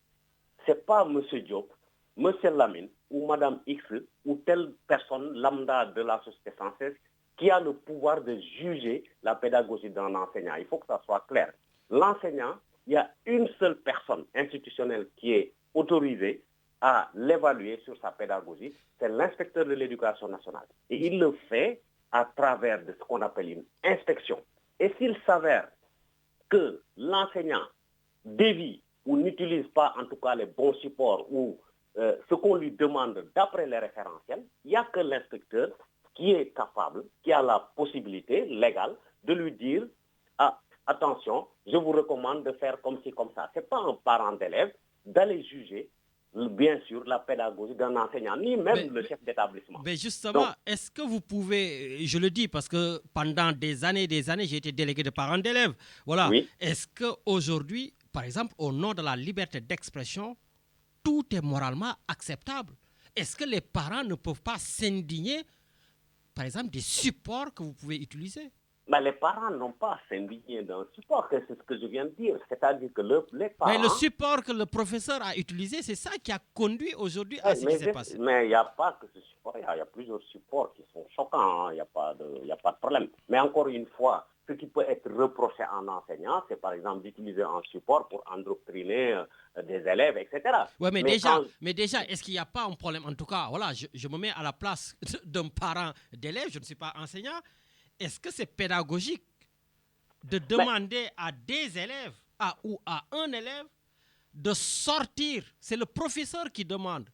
[SPEAKER 11] ce n'est pas M. Diop, M. Lamine ou Mme X ou telle personne lambda de la société française qui a le pouvoir de juger la pédagogie d'un enseignant. Il faut que ça soit clair. L'enseignant, il y a une seule personne institutionnelle qui est autorisée à l'évaluer sur sa pédagogie, c'est l'inspecteur de l'éducation nationale. Et il le fait à travers de ce qu'on appelle une inspection. Et s'il s'avère que l'enseignant dévie ou n'utilise pas en tout cas les bons supports ou ce qu'on lui demande d'après les référentiels, il n'y a que l'inspecteur qui est capable, qui a la possibilité légale de lui dire attention, je vous recommande de faire comme ci, comme ça. Ce n'est pas un parent d'élève d'aller juger, bien sûr, la pédagogie d'un enseignant, ni même le chef d'établissement.
[SPEAKER 10] Mais justement, est-ce que vous pouvez, je le dis parce que pendant des années, j'ai été délégué de parents d'élèves. Voilà. Oui. Est-ce qu'aujourd'hui, par exemple, au nom de la liberté d'expression, tout est moralement acceptable? Est-ce que les parents ne peuvent pas s'indigner, par exemple, des supports que vous pouvez utiliser?
[SPEAKER 11] Mais les parents n'ont pas à s'indigner d'un support, c'est ce que je viens de dire. C'est-à-dire que les parents...
[SPEAKER 10] Mais le support que le professeur a utilisé, c'est ça qui a conduit aujourd'hui à ce qui s'est passé.
[SPEAKER 11] Mais il n'y a pas que ce support, il y a plusieurs supports qui sont choquants, il n'y a pas de problème. Mais encore une fois, ce qui peut être reproché en enseignant, c'est par exemple d'utiliser un support pour endoctriner des élèves, etc.
[SPEAKER 10] Oui, mais déjà, est-ce qu'il n'y a pas un problème? En tout cas, voilà, je me mets à la place d'un parent d'élève, je ne suis pas enseignant. Est-ce que c'est pédagogique de demander à des élèves ou à un élève de sortir? C'est le professeur qui demande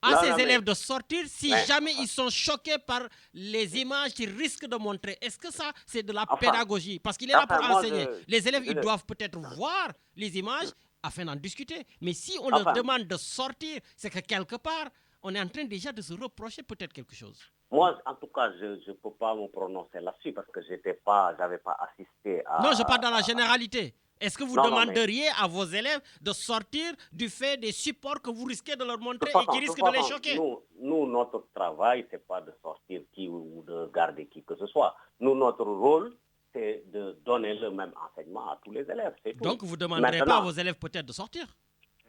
[SPEAKER 10] à ses élèves de sortir si jamais ils sont choqués par les images qu'ils risquent de montrer. Est-ce que ça, c'est de la pédagogie? Parce qu'il est là pour enseigner. Les élèves, ils doivent peut-être voir les images afin d'en discuter. Mais si on leur demande de sortir, c'est que quelque part, on est en train déjà de se reprocher peut-être quelque chose.
[SPEAKER 11] Moi, en tout cas, je ne peux pas me prononcer là-dessus parce que je n'avais pas assisté à...
[SPEAKER 10] Non, je parle dans la généralité. Est-ce que vous demanderiez à vos élèves de sortir du fait des supports que vous risquez de leur montrer et qui risquent de les choquer?
[SPEAKER 11] Nous, notre travail, ce n'est pas de sortir qui ou de garder qui que ce soit. Nous, notre rôle, c'est de donner le même enseignement à tous les élèves.
[SPEAKER 10] Donc, vous ne demanderez pas à vos élèves peut-être de sortir?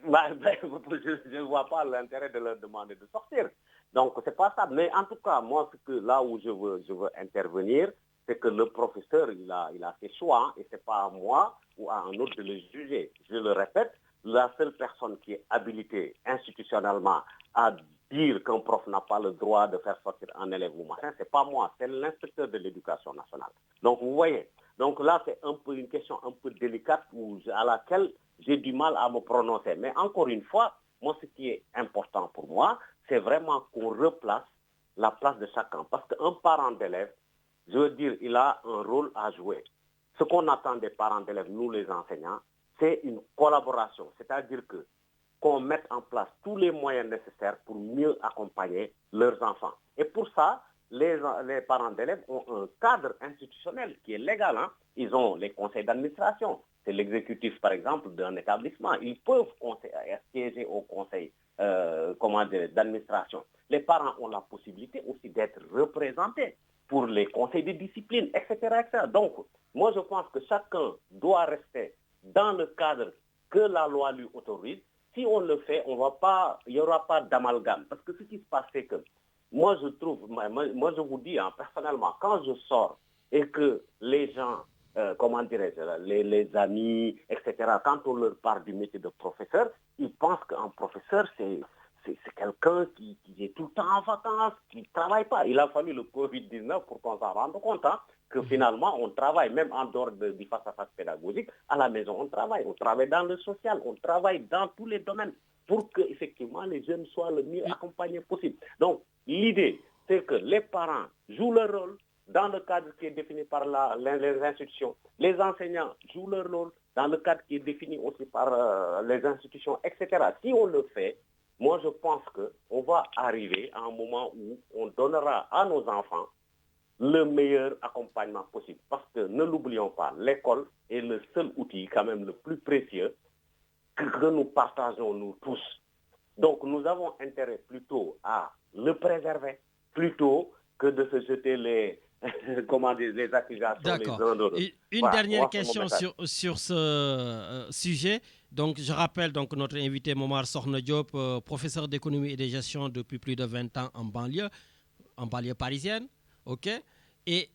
[SPEAKER 11] Je ne vois pas l'intérêt de leur demander de sortir. Donc, ce n'est pas ça. Mais en tout cas, moi, là où je veux intervenir, c'est que le professeur, il a ses choix, et ce n'est pas à moi ou à un autre de le juger. Je le répète, la seule personne qui est habilitée institutionnellement à dire qu'un prof n'a pas le droit de faire sortir un élève ou machin, ce n'est pas moi, c'est l'inspecteur de l'éducation nationale. Donc, vous voyez, donc là, c'est un peu une question un peu délicate à laquelle j'ai du mal à me prononcer. Mais encore une fois, moi, ce qui est important pour moi, c'est vraiment qu'on replace la place de chacun. Parce qu'un parent d'élève je veux dire, il a un rôle à jouer. Ce qu'on attend des parents d'élèves, nous les enseignants, c'est une collaboration. C'est-à-dire qu'on mette en place tous les moyens nécessaires pour mieux accompagner leurs enfants. Et pour ça, les parents d'élèves ont un cadre institutionnel qui est légal. Hein. Ils ont les conseils d'administration. C'est l'exécutif, par exemple, d'un établissement. Ils peuvent siéger au conseil d'administration. Les parents ont la possibilité aussi d'être représentés pour les conseils de discipline, etc., etc. Donc, moi, je pense que chacun doit rester dans le cadre que la loi lui autorise. Si on le fait, il n'y aura pas d'amalgame. Parce que ce qui se passe, c'est que moi, je trouve, moi, je vous dis, hein, personnellement, quand je sors et que les gens, les amis, etc., quand on leur parle du métier de professeur, ils pensent qu'un professeur, c'est quelqu'un qui est tout le temps en vacances, qui ne travaille pas. Il a fallu le Covid-19 pour qu'on s'en rende compte que finalement, on travaille, même en dehors du face-à-face pédagogique, à la maison, on travaille dans le social, on travaille dans tous les domaines pour que effectivement les jeunes soient le mieux accompagnés possible. Donc, l'idée, c'est que les parents jouent leur rôle dans le cadre qui est défini par les institutions. Les enseignants jouent leur rôle dans le cadre qui est défini aussi par les institutions, etc. Si on le fait, moi, je pense qu'on va arriver à un moment où on donnera à nos enfants le meilleur accompagnement possible. Parce que ne l'oublions pas, l'école est le seul outil quand même le plus précieux que nous partageons nous tous. Donc, nous avons intérêt plutôt à le préserver, plutôt que de se jeter les accusations les uns d'autres.
[SPEAKER 10] Une dernière question sur ce sujet. Donc, je rappelle donc notre invité Momar Sokhna Diop, professeur d'économie et de gestion depuis plus de 20 ans en banlieue parisienne. OK? Et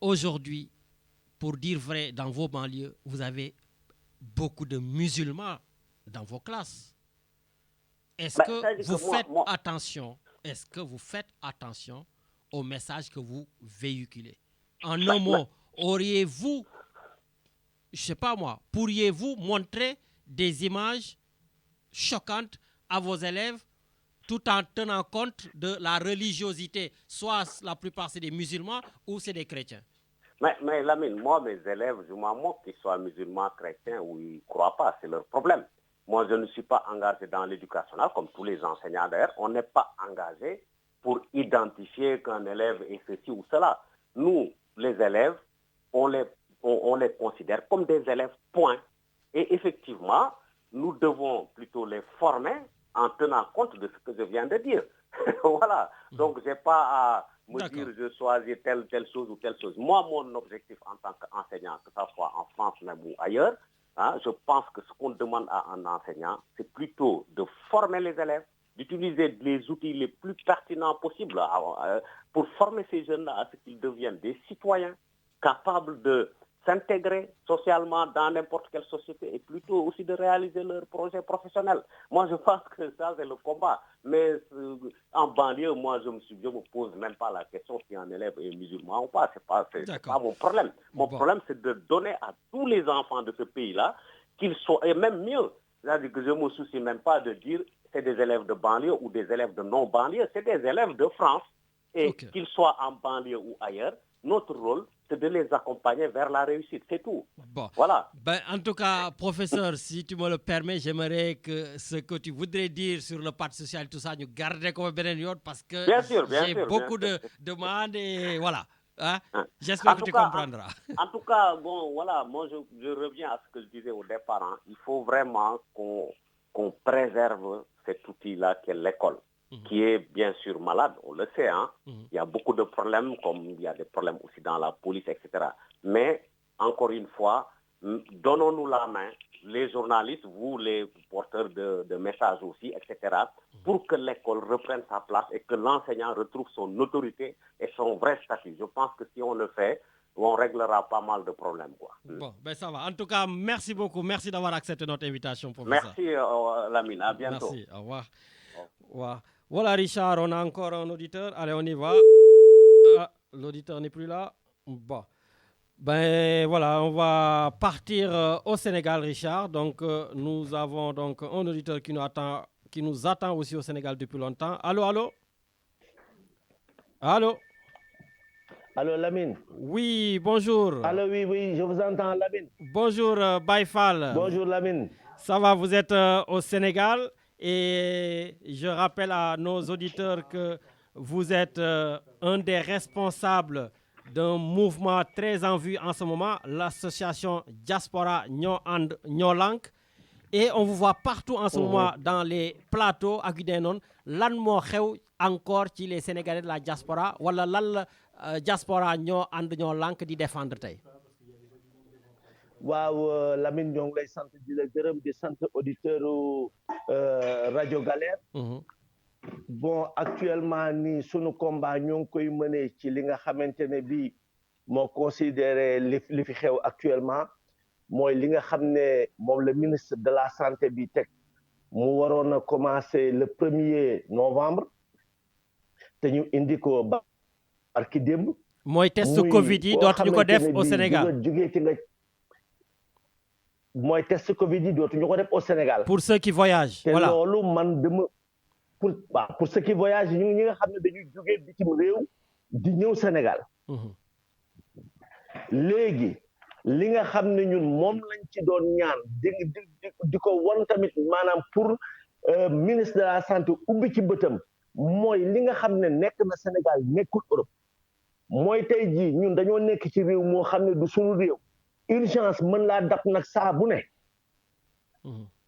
[SPEAKER 10] aujourd'hui, pour dire vrai, dans vos banlieues, vous avez beaucoup de musulmans dans vos classes. Est-ce que vous faites attention au message que vous véhiculez? En un mot, pourriez-vous montrer des images choquantes à vos élèves tout en tenant compte de la religiosité? Soit la plupart c'est des musulmans ou c'est des chrétiens.
[SPEAKER 11] Mais Lamine, moi, mes élèves, je m'en moque qu'ils soient musulmans, chrétiens ou ils ne croient pas, c'est leur problème. Moi, je ne suis pas engagé dans l'éducation, comme tous les enseignants d'ailleurs. On n'est pas engagé pour identifier qu'un élève est ceci ou cela. Nous, les élèves, on les considère comme des élèves, point. Et effectivement, nous devons plutôt les former en tenant compte de ce que je viens de dire. Voilà. Donc, je n'ai pas à me dire je choisis telle chose ou telle chose. Moi, mon objectif en tant qu'enseignant, que ce soit en France même ou ailleurs, je pense que ce qu'on demande à un enseignant, c'est plutôt de former les élèves, d'utiliser les outils les plus pertinents possibles pour former ces jeunes-là à ce qu'ils deviennent des citoyens capables de s'intégrer socialement dans n'importe quelle société et plutôt aussi de réaliser leur projet professionnel. Moi, je pense que ça, c'est le combat. Mais en banlieue, moi, je me pose même pas la question si un élève est musulman ou pas. C'est pas mon problème. Mon problème, c'est de donner à tous les enfants de ce pays-là qu'ils soient, et même mieux, c'est-à-dire que je ne me soucie même pas de dire c'est des élèves de banlieue ou des élèves de non-banlieue, c'est des élèves de France. Et qu'ils soient en banlieue ou ailleurs, notre rôle, c'est de les accompagner vers la réussite, c'est tout. Voilà.
[SPEAKER 10] En tout cas, professeur, si tu me le permets, j'aimerais que ce que tu voudrais dire sur le Parti social, tout ça, nous garder comme bénédiction parce que j'ai beaucoup de demandes et voilà. J'espère que tu comprendras.
[SPEAKER 11] En tout cas, voilà, moi je reviens à ce que je disais au départ. Il faut vraiment qu'on préserve cet outil-là qu'est l'école, qui est bien sûr malade, on le sait. Il y a beaucoup de problèmes, comme il y a des problèmes aussi dans la police, etc. Mais, encore une fois, donnons-nous la main, les journalistes, vous les porteurs de messages aussi, etc., pour que l'école reprenne sa place et que l'enseignant retrouve son autorité et son vrai statut. Je pense que si on le fait, on réglera pas mal de problèmes.
[SPEAKER 10] Ça va. En tout cas, merci beaucoup. Merci d'avoir accepté notre invitation, professeur.
[SPEAKER 11] Merci, Lamine. À bientôt.
[SPEAKER 10] Merci. Au revoir. Voilà, Richard, on a encore un auditeur. Allez, on y va. L'auditeur n'est plus là. Voilà, on va partir au Sénégal, Richard. Donc, nous avons donc un auditeur qui nous attend aussi au Sénégal depuis longtemps. Allô?
[SPEAKER 12] Allô, Lamine?
[SPEAKER 10] Oui, bonjour.
[SPEAKER 12] Allô, oui, je vous entends, Lamine.
[SPEAKER 10] Bonjour, Baïfal.
[SPEAKER 12] Bonjour, Lamine.
[SPEAKER 10] Ça va, vous êtes au Sénégal et je rappelle à nos auditeurs que vous êtes un des responsables d'un mouvement très en vue en ce moment, l'association Diaspora Nyo Lank. Et on vous voit partout en ce moment dans les plateaux ak yu dee noonu lan moo xew encore ci les Sénégalais de la diaspora wala lan la diaspora ñoo ànd ñoo lànk di défendre tey.
[SPEAKER 12] waaw Lamine ñoo ngi lay sant di la gërëm di sant auditeur rajo Galère. Bon actuellement nii sunu combat ñoo ngi koy mënee ci li nga xamante ne bii moo considéré li fi xew actuellement. mooy li nga xam ne moom le ministre de la santé bi teg mu waroon a commencer le 1er novembre te ñu indi ko ba barki démb.
[SPEAKER 10] mooy test Covid yi dootuñu ko def au Sénégal.
[SPEAKER 12] mooy test Covid yi dootuñu ko def au Sénégal.
[SPEAKER 10] pour ceux qui voyagent. voilà
[SPEAKER 12] te loolu man dama pour ceux qui voyagent ñi nga xam ne dañuy jógee bitim réew di ñëw Sénégal. léegi. li nga xam ne ñun moom lañ ci doon ñaan di ko won tamit maanaam pour ministre de la santé ubbi ci bëtam mooy li nga xam ne nekk na Sénégal nekkul Europe mooy tey jii ñun dañoo nekk ci réew moo xam ne du suñu réew urgence mën laa dab nag saa bu ne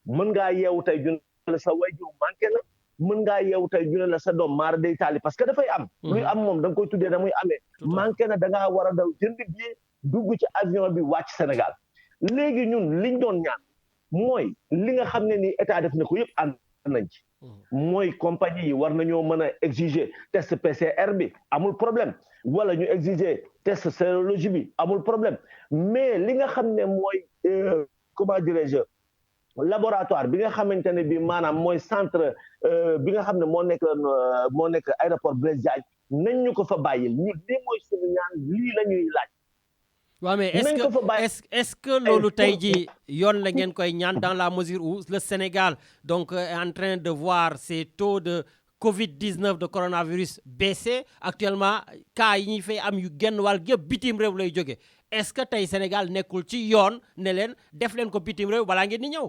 [SPEAKER 12] mën ngaa yeewu tey jun la sa waajur manqué na mën ngaa yeewu tey june la sa doom maara day taali parce que dafay am luy am moom da nga koy tuddee da muy amee manqué na da ngaa war a daw jënd billet dugg ci avion bi wàcc Sénégal léegi ñun liñ doon ñaan mooy li nga xam ne ni état def na ko yëpp ànd nañ ci mooy compagnie yi war nañoo mën a exiger test PCR bi amul problème wala ñu exiger test sérologie bi amul problème mais li nga xam ne mooy comment dirais-je laboratoire bi nga xamante ne bi maanaam mooy centre bi nga xam ne moo nekk aéroport Blaise Diagne nañ ñu ko fa bàyyil ñu lii mooy suñu ñaan lii la ñuy laaj.
[SPEAKER 10] waaw mais est-ce que loolu tey jii yoon la ngeen koy ñaan dans la mesure où le Sénégal donc est en train de voir ses taux de Covid-19 de coronavirus baisser actuellement cas yi ñuy fay am yu genn wàll yëpp bitim réew lay jóge est-ce que tey Sénégal nekkul ci yoon ne leen def leen ko bitim réew balaa ngeen di ñëw.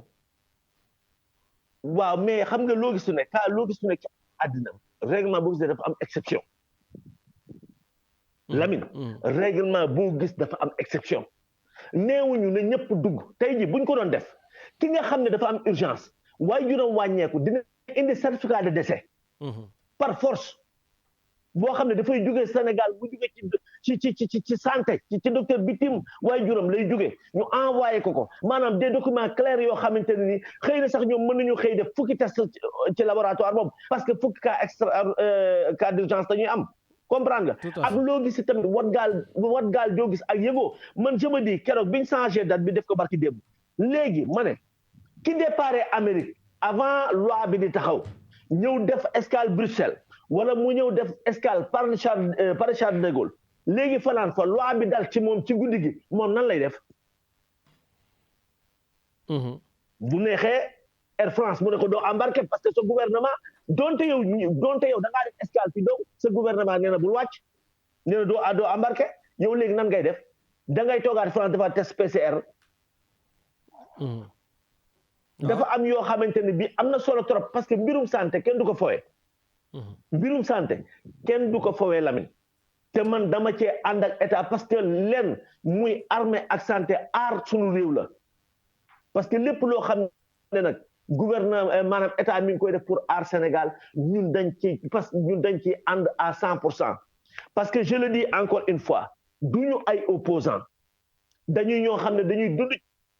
[SPEAKER 12] waaw mais xam nga loo gis ne cas loo gis ne ci àddina règlement boo gisee dafa am exception. Lamine règlement boo gis dafa am exception neewuñu ne ñëpp dugg tey ji buñ ko doon def ki nga xam ne dafa am urgence waaye juróom wàññeeku dina indi certificat de décès par force boo xam ne dafay jógee Sénégal bu jógee ci santé ci docteur bitim waaye juróom lay jógee ñu envoyé ko maanaam des documents clairs yoo xamante ne ni xëy na sax ñoom mën nañu xëy def fukki test ci laboratoire boobu parce que fukki cas d'urgence dañuy am comprendre nga ak loo gis tamit wat gaal joo gis ak yëgoo man je me dis keroog biñ changé date bi def ko barki démb léegi ma ne ki déparé Amérique avant loi bi di taxaw ñëw def escale Bruxelles wala mu ñëw def escale Paris Charles de Gaulle léegi fanaan fa loi bi dal ci moom ci guddi gi moom nan lay def bu neexee Air France mu ne ko doo embarqué parce que ce gouvernement donte yow da ngaa def escale fi dow ce gouvernement nee na bul wàcc nee na doo embarqué yow léegi nan ngay def da ngay toogaat France dafa test PCR dafa am yoo xamante ne bii am na solo trop parce que mbirum santé kenn du ko fowee mbirum santé kenn du ko fowee Lamine te man dama cee ànd ak état parce que leen muy armée ak santé aar sunu réew la parce que lépp loo xam ne nag gouvernement maanaam état mi ngi koy def pour aar Sénégal ñun dañ ci ànd à 100% parce que je le dis encore une fois duñu ay opposants dañuy ñoo xam ne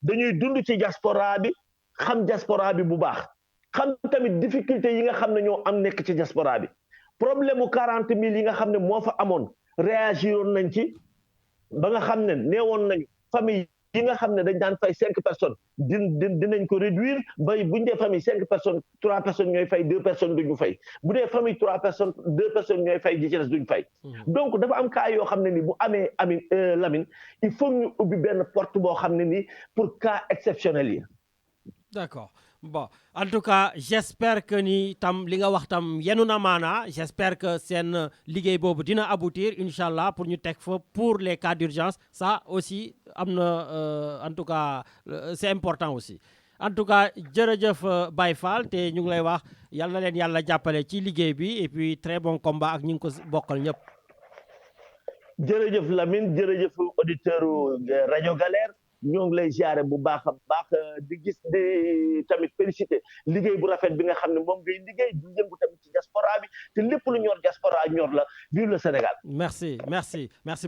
[SPEAKER 12] dañuy dund ci diaspora bi xam diaspora bi bu baax xam tamit difficulté yi nga xam ne ñoo am nekk ci diaspora bi problème mu 40 000 yi nga xam ne moo fa amoon réagiroon nañ ci ba nga xam ne neewoon nañu famille yi nga xam ne dañ daan fay 5 personnes dinañ ko réduire ba bu ñu dee famille 5 personnes 3 personnes ñooy fay 2 personnes duñu fay bu dee famille 3 personnes 2 personnes ñooy fay ji ci des duñu fay donc dafa am cas yoo xam ne ni bu amee Lamine il faut ñu ubbi benn porte boo xam ne nii pour cas exceptionnel yi.
[SPEAKER 10] D'accord. Bon, en tout cas, j'espère que ni tam li nga wax tam yenu na maana, j'espère que sen liggéey bobu dina aboutir inchallah pour ñu tek fa pour les cas d'urgence. Ça aussi amna en tout cas c'est important aussi. En tout cas, jërëjëf Baye Fall te ñu ngi lay wax yalla na leen yalla jappalé ci liggéey bi et puis très bon combat ak ñi ko bokkal ñep.
[SPEAKER 12] Jërëjëf Lamine, jërëjëf auditeur Radio Galère. ñoo ngi lay ziaré bu baax di gis di tamit félicité liggéey bu rafet bi nga xam ne moom ngay liggéey di yëngu tamit ci diaspora bi te lépp lu ñor diaspora ñor la vive le Sénégal.
[SPEAKER 10] Merci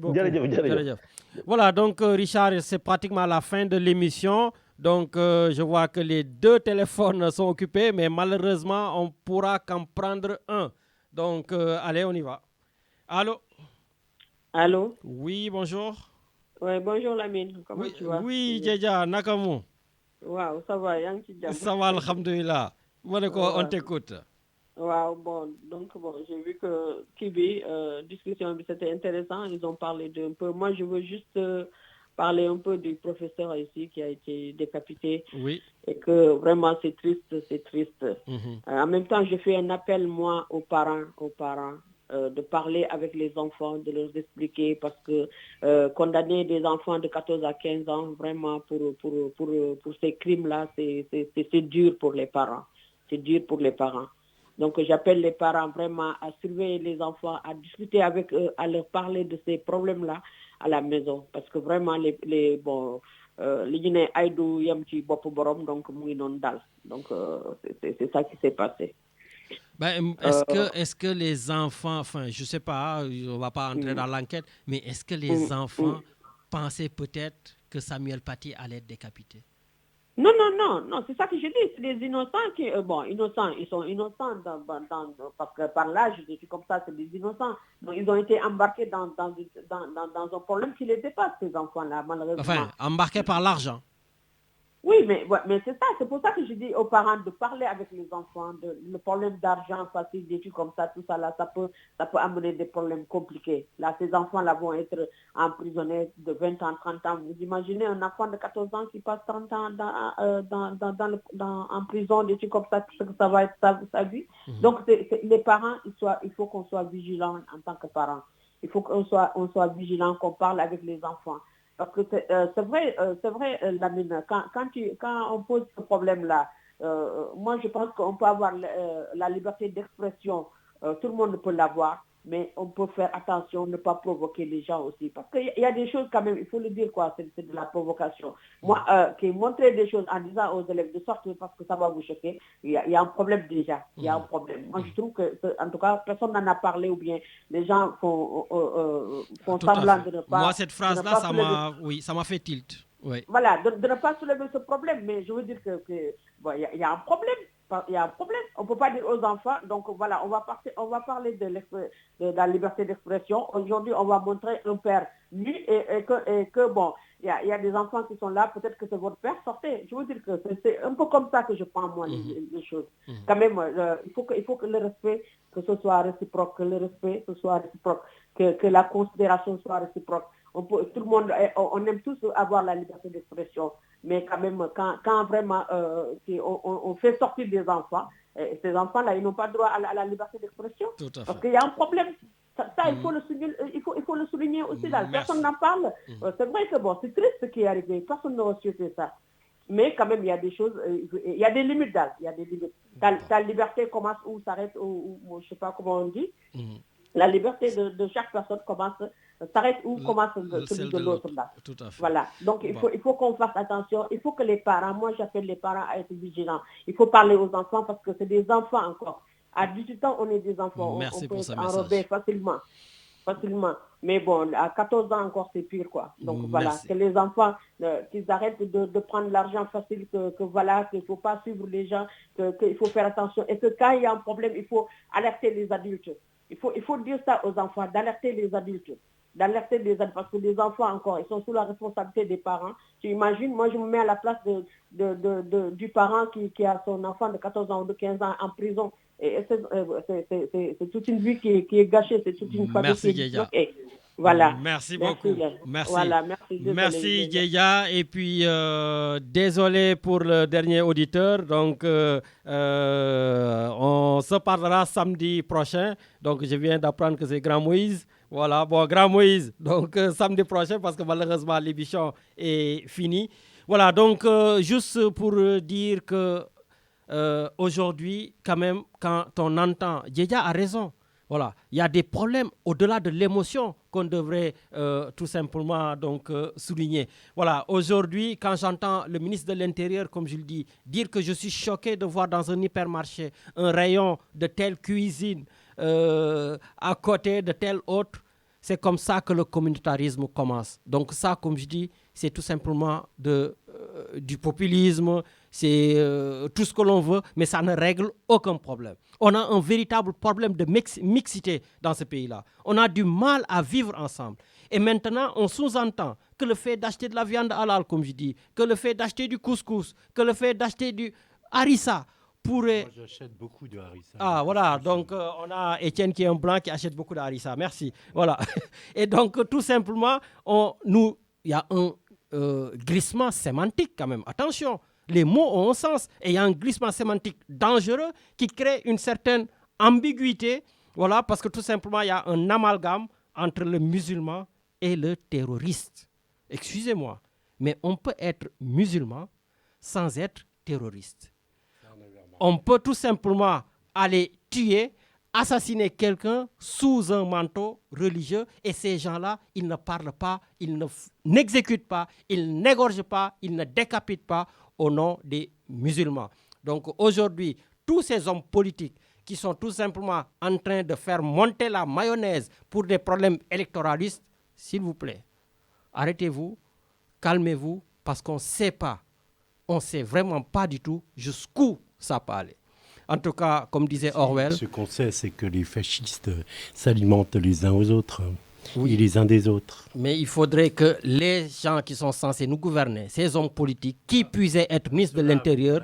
[SPEAKER 10] beaucoup.
[SPEAKER 12] jërëjëf.
[SPEAKER 10] Voilà, donc Richard, c'est pratiquement la fin de l'émission. Donc je vois que les deux téléphones sont occupés, mais malheureusement on pourra qu'en prendre un. Donc allez, on y va.
[SPEAKER 13] Allô.
[SPEAKER 10] Oui, bonjour.
[SPEAKER 13] Oui, bonjour Lamine, comment tu vas?
[SPEAKER 10] Oui, Djedja, nakamu?
[SPEAKER 13] Wow, ça va,
[SPEAKER 10] ça va, alhamdoulilah. On t'écoute.
[SPEAKER 13] Wow, donc j'ai vu que Kibi, discussion, c'était intéressant, ils ont parlé d'un peu. Moi, je veux juste parler un peu du professeur ici qui a été décapité.
[SPEAKER 10] Oui.
[SPEAKER 13] Et que vraiment c'est triste. En même temps, je fais un appel, moi, aux parents. De parler avec les enfants, de leur expliquer, parce que condamner des enfants de 14 à 15 ans, vraiment, pour ces crimes-là, c'est dur pour les parents. C'est dur pour les parents. Donc, j'appelle les parents vraiment à surveiller les enfants, à discuter avec eux, à leur parler de ces problèmes-là à la maison. Parce que vraiment, donc, c'est ça qui s'est passé.
[SPEAKER 10] Est-ce que les enfants, enfin, je sais pas, on va pas entrer dans l'enquête, mais est-ce que les enfants pensaient peut-être que Samuel Paty allait être décapité?
[SPEAKER 13] Non, c'est ça que je dis. C'est des innocents qui, innocents, ils sont innocents parce que par l'âge, je suis comme ça, c'est des innocents. Donc, ils ont été embarqués dans un problème qui les dépasse, ces enfants-là, malheureusement.
[SPEAKER 10] Enfin, embarqués par l'argent.
[SPEAKER 13] Oui, mais c'est ça. C'est pour ça que je dis aux parents de parler avec les enfants. Le problème d'argent facile, des trucs comme ça, tout ça là, ça peut amener des problèmes compliqués. Là, ces enfants-là vont être emprisonnés de 20 ans, 30 ans. Vous imaginez un enfant de 14 ans qui passe 30 ans en prison, des trucs comme ça, que ça va être sa vie. Donc, les parents, il faut qu'on soit vigilants en tant que parents. Il faut qu'on soit vigilants, qu'on parle avec les enfants. Parce que c'est vrai, Lamine, quand on pose ce problème-là, moi je pense qu'on peut avoir la liberté d'expression, tout le monde peut l'avoir, mais on peut faire attention, ne pas provoquer les gens aussi. Parce qu'il y a des choses quand même, il faut le dire quoi, c'est de la provocation. Moi, qui montrer des choses en disant aux élèves de sortir parce que ça va vous choquer, il y a un problème déjà. Il y a un problème. Moi, je trouve que, en tout cas, personne n'en a parlé ou bien les gens font semblant de ne pas...
[SPEAKER 10] Moi, cette phrase-là, ça m'a fait tilt. Oui.
[SPEAKER 13] Voilà, de ne pas soulever ce problème. Mais je veux dire que y a un problème. Il y a un problème. On ne peut pas dire aux enfants. Donc voilà, on va parler de la liberté d'expression. Aujourd'hui, on va montrer un père nu et que bon, il y a des enfants qui sont là. Peut-être que c'est votre père. Sortez. Je veux dire que c'est un peu comme ça que je prends moi les choses. Quand même, il faut que le respect, que ce soit réciproque, que la considération soit réciproque. Tout le monde, on aime tous avoir la liberté d'expression, mais quand même, quand vraiment on fait sortir des enfants, ces enfants-là, ils n'ont pas droit à la liberté d'expression, parce qu'il y a un problème. Ça, il faut le souligner aussi. Là. Personne n'en parle. C'est vrai que c'est triste ce qui est arrivé. Personne n'a souhaité ça. Mais quand même, il y a des choses, il y a des limites d'âge. Il y a des limites. Ta liberté commence ou s'arrête, ou je ne sais pas comment on dit. La liberté de chaque personne s'arrête ou commence celui de l'autre là.
[SPEAKER 10] Tout à fait.
[SPEAKER 13] Voilà. Donc il faut qu'on fasse attention. Il faut que les parents, moi j'appelle les parents à être vigilants. Il faut parler aux enfants parce que c'est des enfants encore. À 18 ans, on est des enfants.
[SPEAKER 10] Merci
[SPEAKER 13] on peut
[SPEAKER 10] être
[SPEAKER 13] enrober facilement. Mais bon, à 14 ans encore, c'est pire quoi. Donc voilà, que les enfants, qu'ils arrêtent de prendre l'argent facile, que voilà, qu'il ne faut pas suivre les gens, qu'il faut faire attention. Et que quand il y a un problème, il faut alerter les adultes. Il faut dire ça aux enfants, d'alerter les adultes. Parce que les enfants encore, ils sont sous la responsabilité des parents. Tu imagines, moi je me mets à la place du parent qui a son enfant de 14 ans ou de 15 ans en prison. Et c'est toute une vie qui est gâchée, c'est toute une famille qui est bloquée. Voilà.
[SPEAKER 10] Merci beaucoup. Merci.
[SPEAKER 13] Voilà, merci.
[SPEAKER 10] Merci, Djeya. Et puis, désolé pour le dernier auditeur. Donc, on se parlera samedi prochain. Donc, je viens d'apprendre que c'est Grand Moïse. Voilà, bon, Grand Moïse. Donc, samedi prochain, parce que malheureusement, l'émission est finie. Voilà, donc, juste pour dire que aujourd'hui, quand même, quand on entend, Djeya a raison. Voilà, il y a des problèmes au-delà de l'émotion qu'on devrait tout simplement donc, souligner. Voilà, aujourd'hui, quand j'entends le ministre de l'Intérieur, comme je le dis, dire que je suis choqué de voir dans un hypermarché un rayon de telle cuisine à côté de tel autre, c'est comme ça que le communautarisme commence. Donc ça, comme je dis, c'est tout simplement du populisme, c'est tout ce que l'on veut, mais ça ne règle aucun problème. On a un véritable problème de mixité dans ce pays-là. On a du mal à vivre ensemble. Et maintenant, on sous-entend que le fait d'acheter de la viande halal, comme je dis, que le fait d'acheter du couscous, que le fait d'acheter du harissa pourrait...
[SPEAKER 14] Moi, j'achète beaucoup de harissa.
[SPEAKER 10] Ah, voilà. Donc, on a Étienne qui est un blanc qui achète beaucoup de harissa. Merci. Voilà. Et donc, tout simplement, il y a un glissement sémantique quand même. Attention. Les mots ont un sens et il y a un glissement sémantique dangereux qui crée une certaine ambiguïté, voilà, parce que tout simplement, il y a un amalgame entre le musulman et le terroriste. Excusez-moi, mais on peut être musulman sans être terroriste. On peut tout simplement aller tuer, assassiner quelqu'un sous un manteau religieux et ces gens-là, ils ne parlent pas, ils n'exécutent pas, ils n'égorgent pas, ils ne décapitent pas au nom des musulmans. Donc aujourd'hui, tous ces hommes politiques qui sont tout simplement en train de faire monter la mayonnaise pour des problèmes électoralistes, s'il vous plaît, arrêtez-vous, calmez-vous, parce qu'on ne sait pas, on ne sait vraiment pas du tout jusqu'où ça peut aller. En tout cas, comme disait Orwell...
[SPEAKER 14] Ce qu'on sait, c'est que les fascistes s'alimentent les uns aux autres.
[SPEAKER 10] Oui.
[SPEAKER 14] Et les uns des autres.
[SPEAKER 10] Mais il faudrait que les gens qui sont censés nous gouverner, ces hommes politiques, qui puisaient être ministres de l'Intérieur,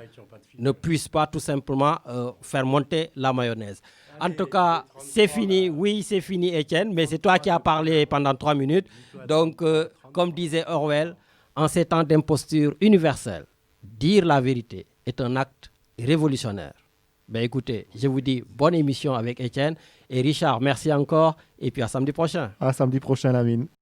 [SPEAKER 10] ne puissent pas tout simplement faire monter la mayonnaise. En tout cas, c'est fini. Oui, c'est fini, Étienne, mais c'est toi qui as parlé pendant 3 minutes. Donc, comme disait Orwell, en ces temps d'imposture universelle, dire la vérité est un acte révolutionnaire. Ben écoutez, je vous dis bonne émission avec Étienne et Richard, merci encore et puis à samedi prochain.
[SPEAKER 2] À samedi prochain, Lamine.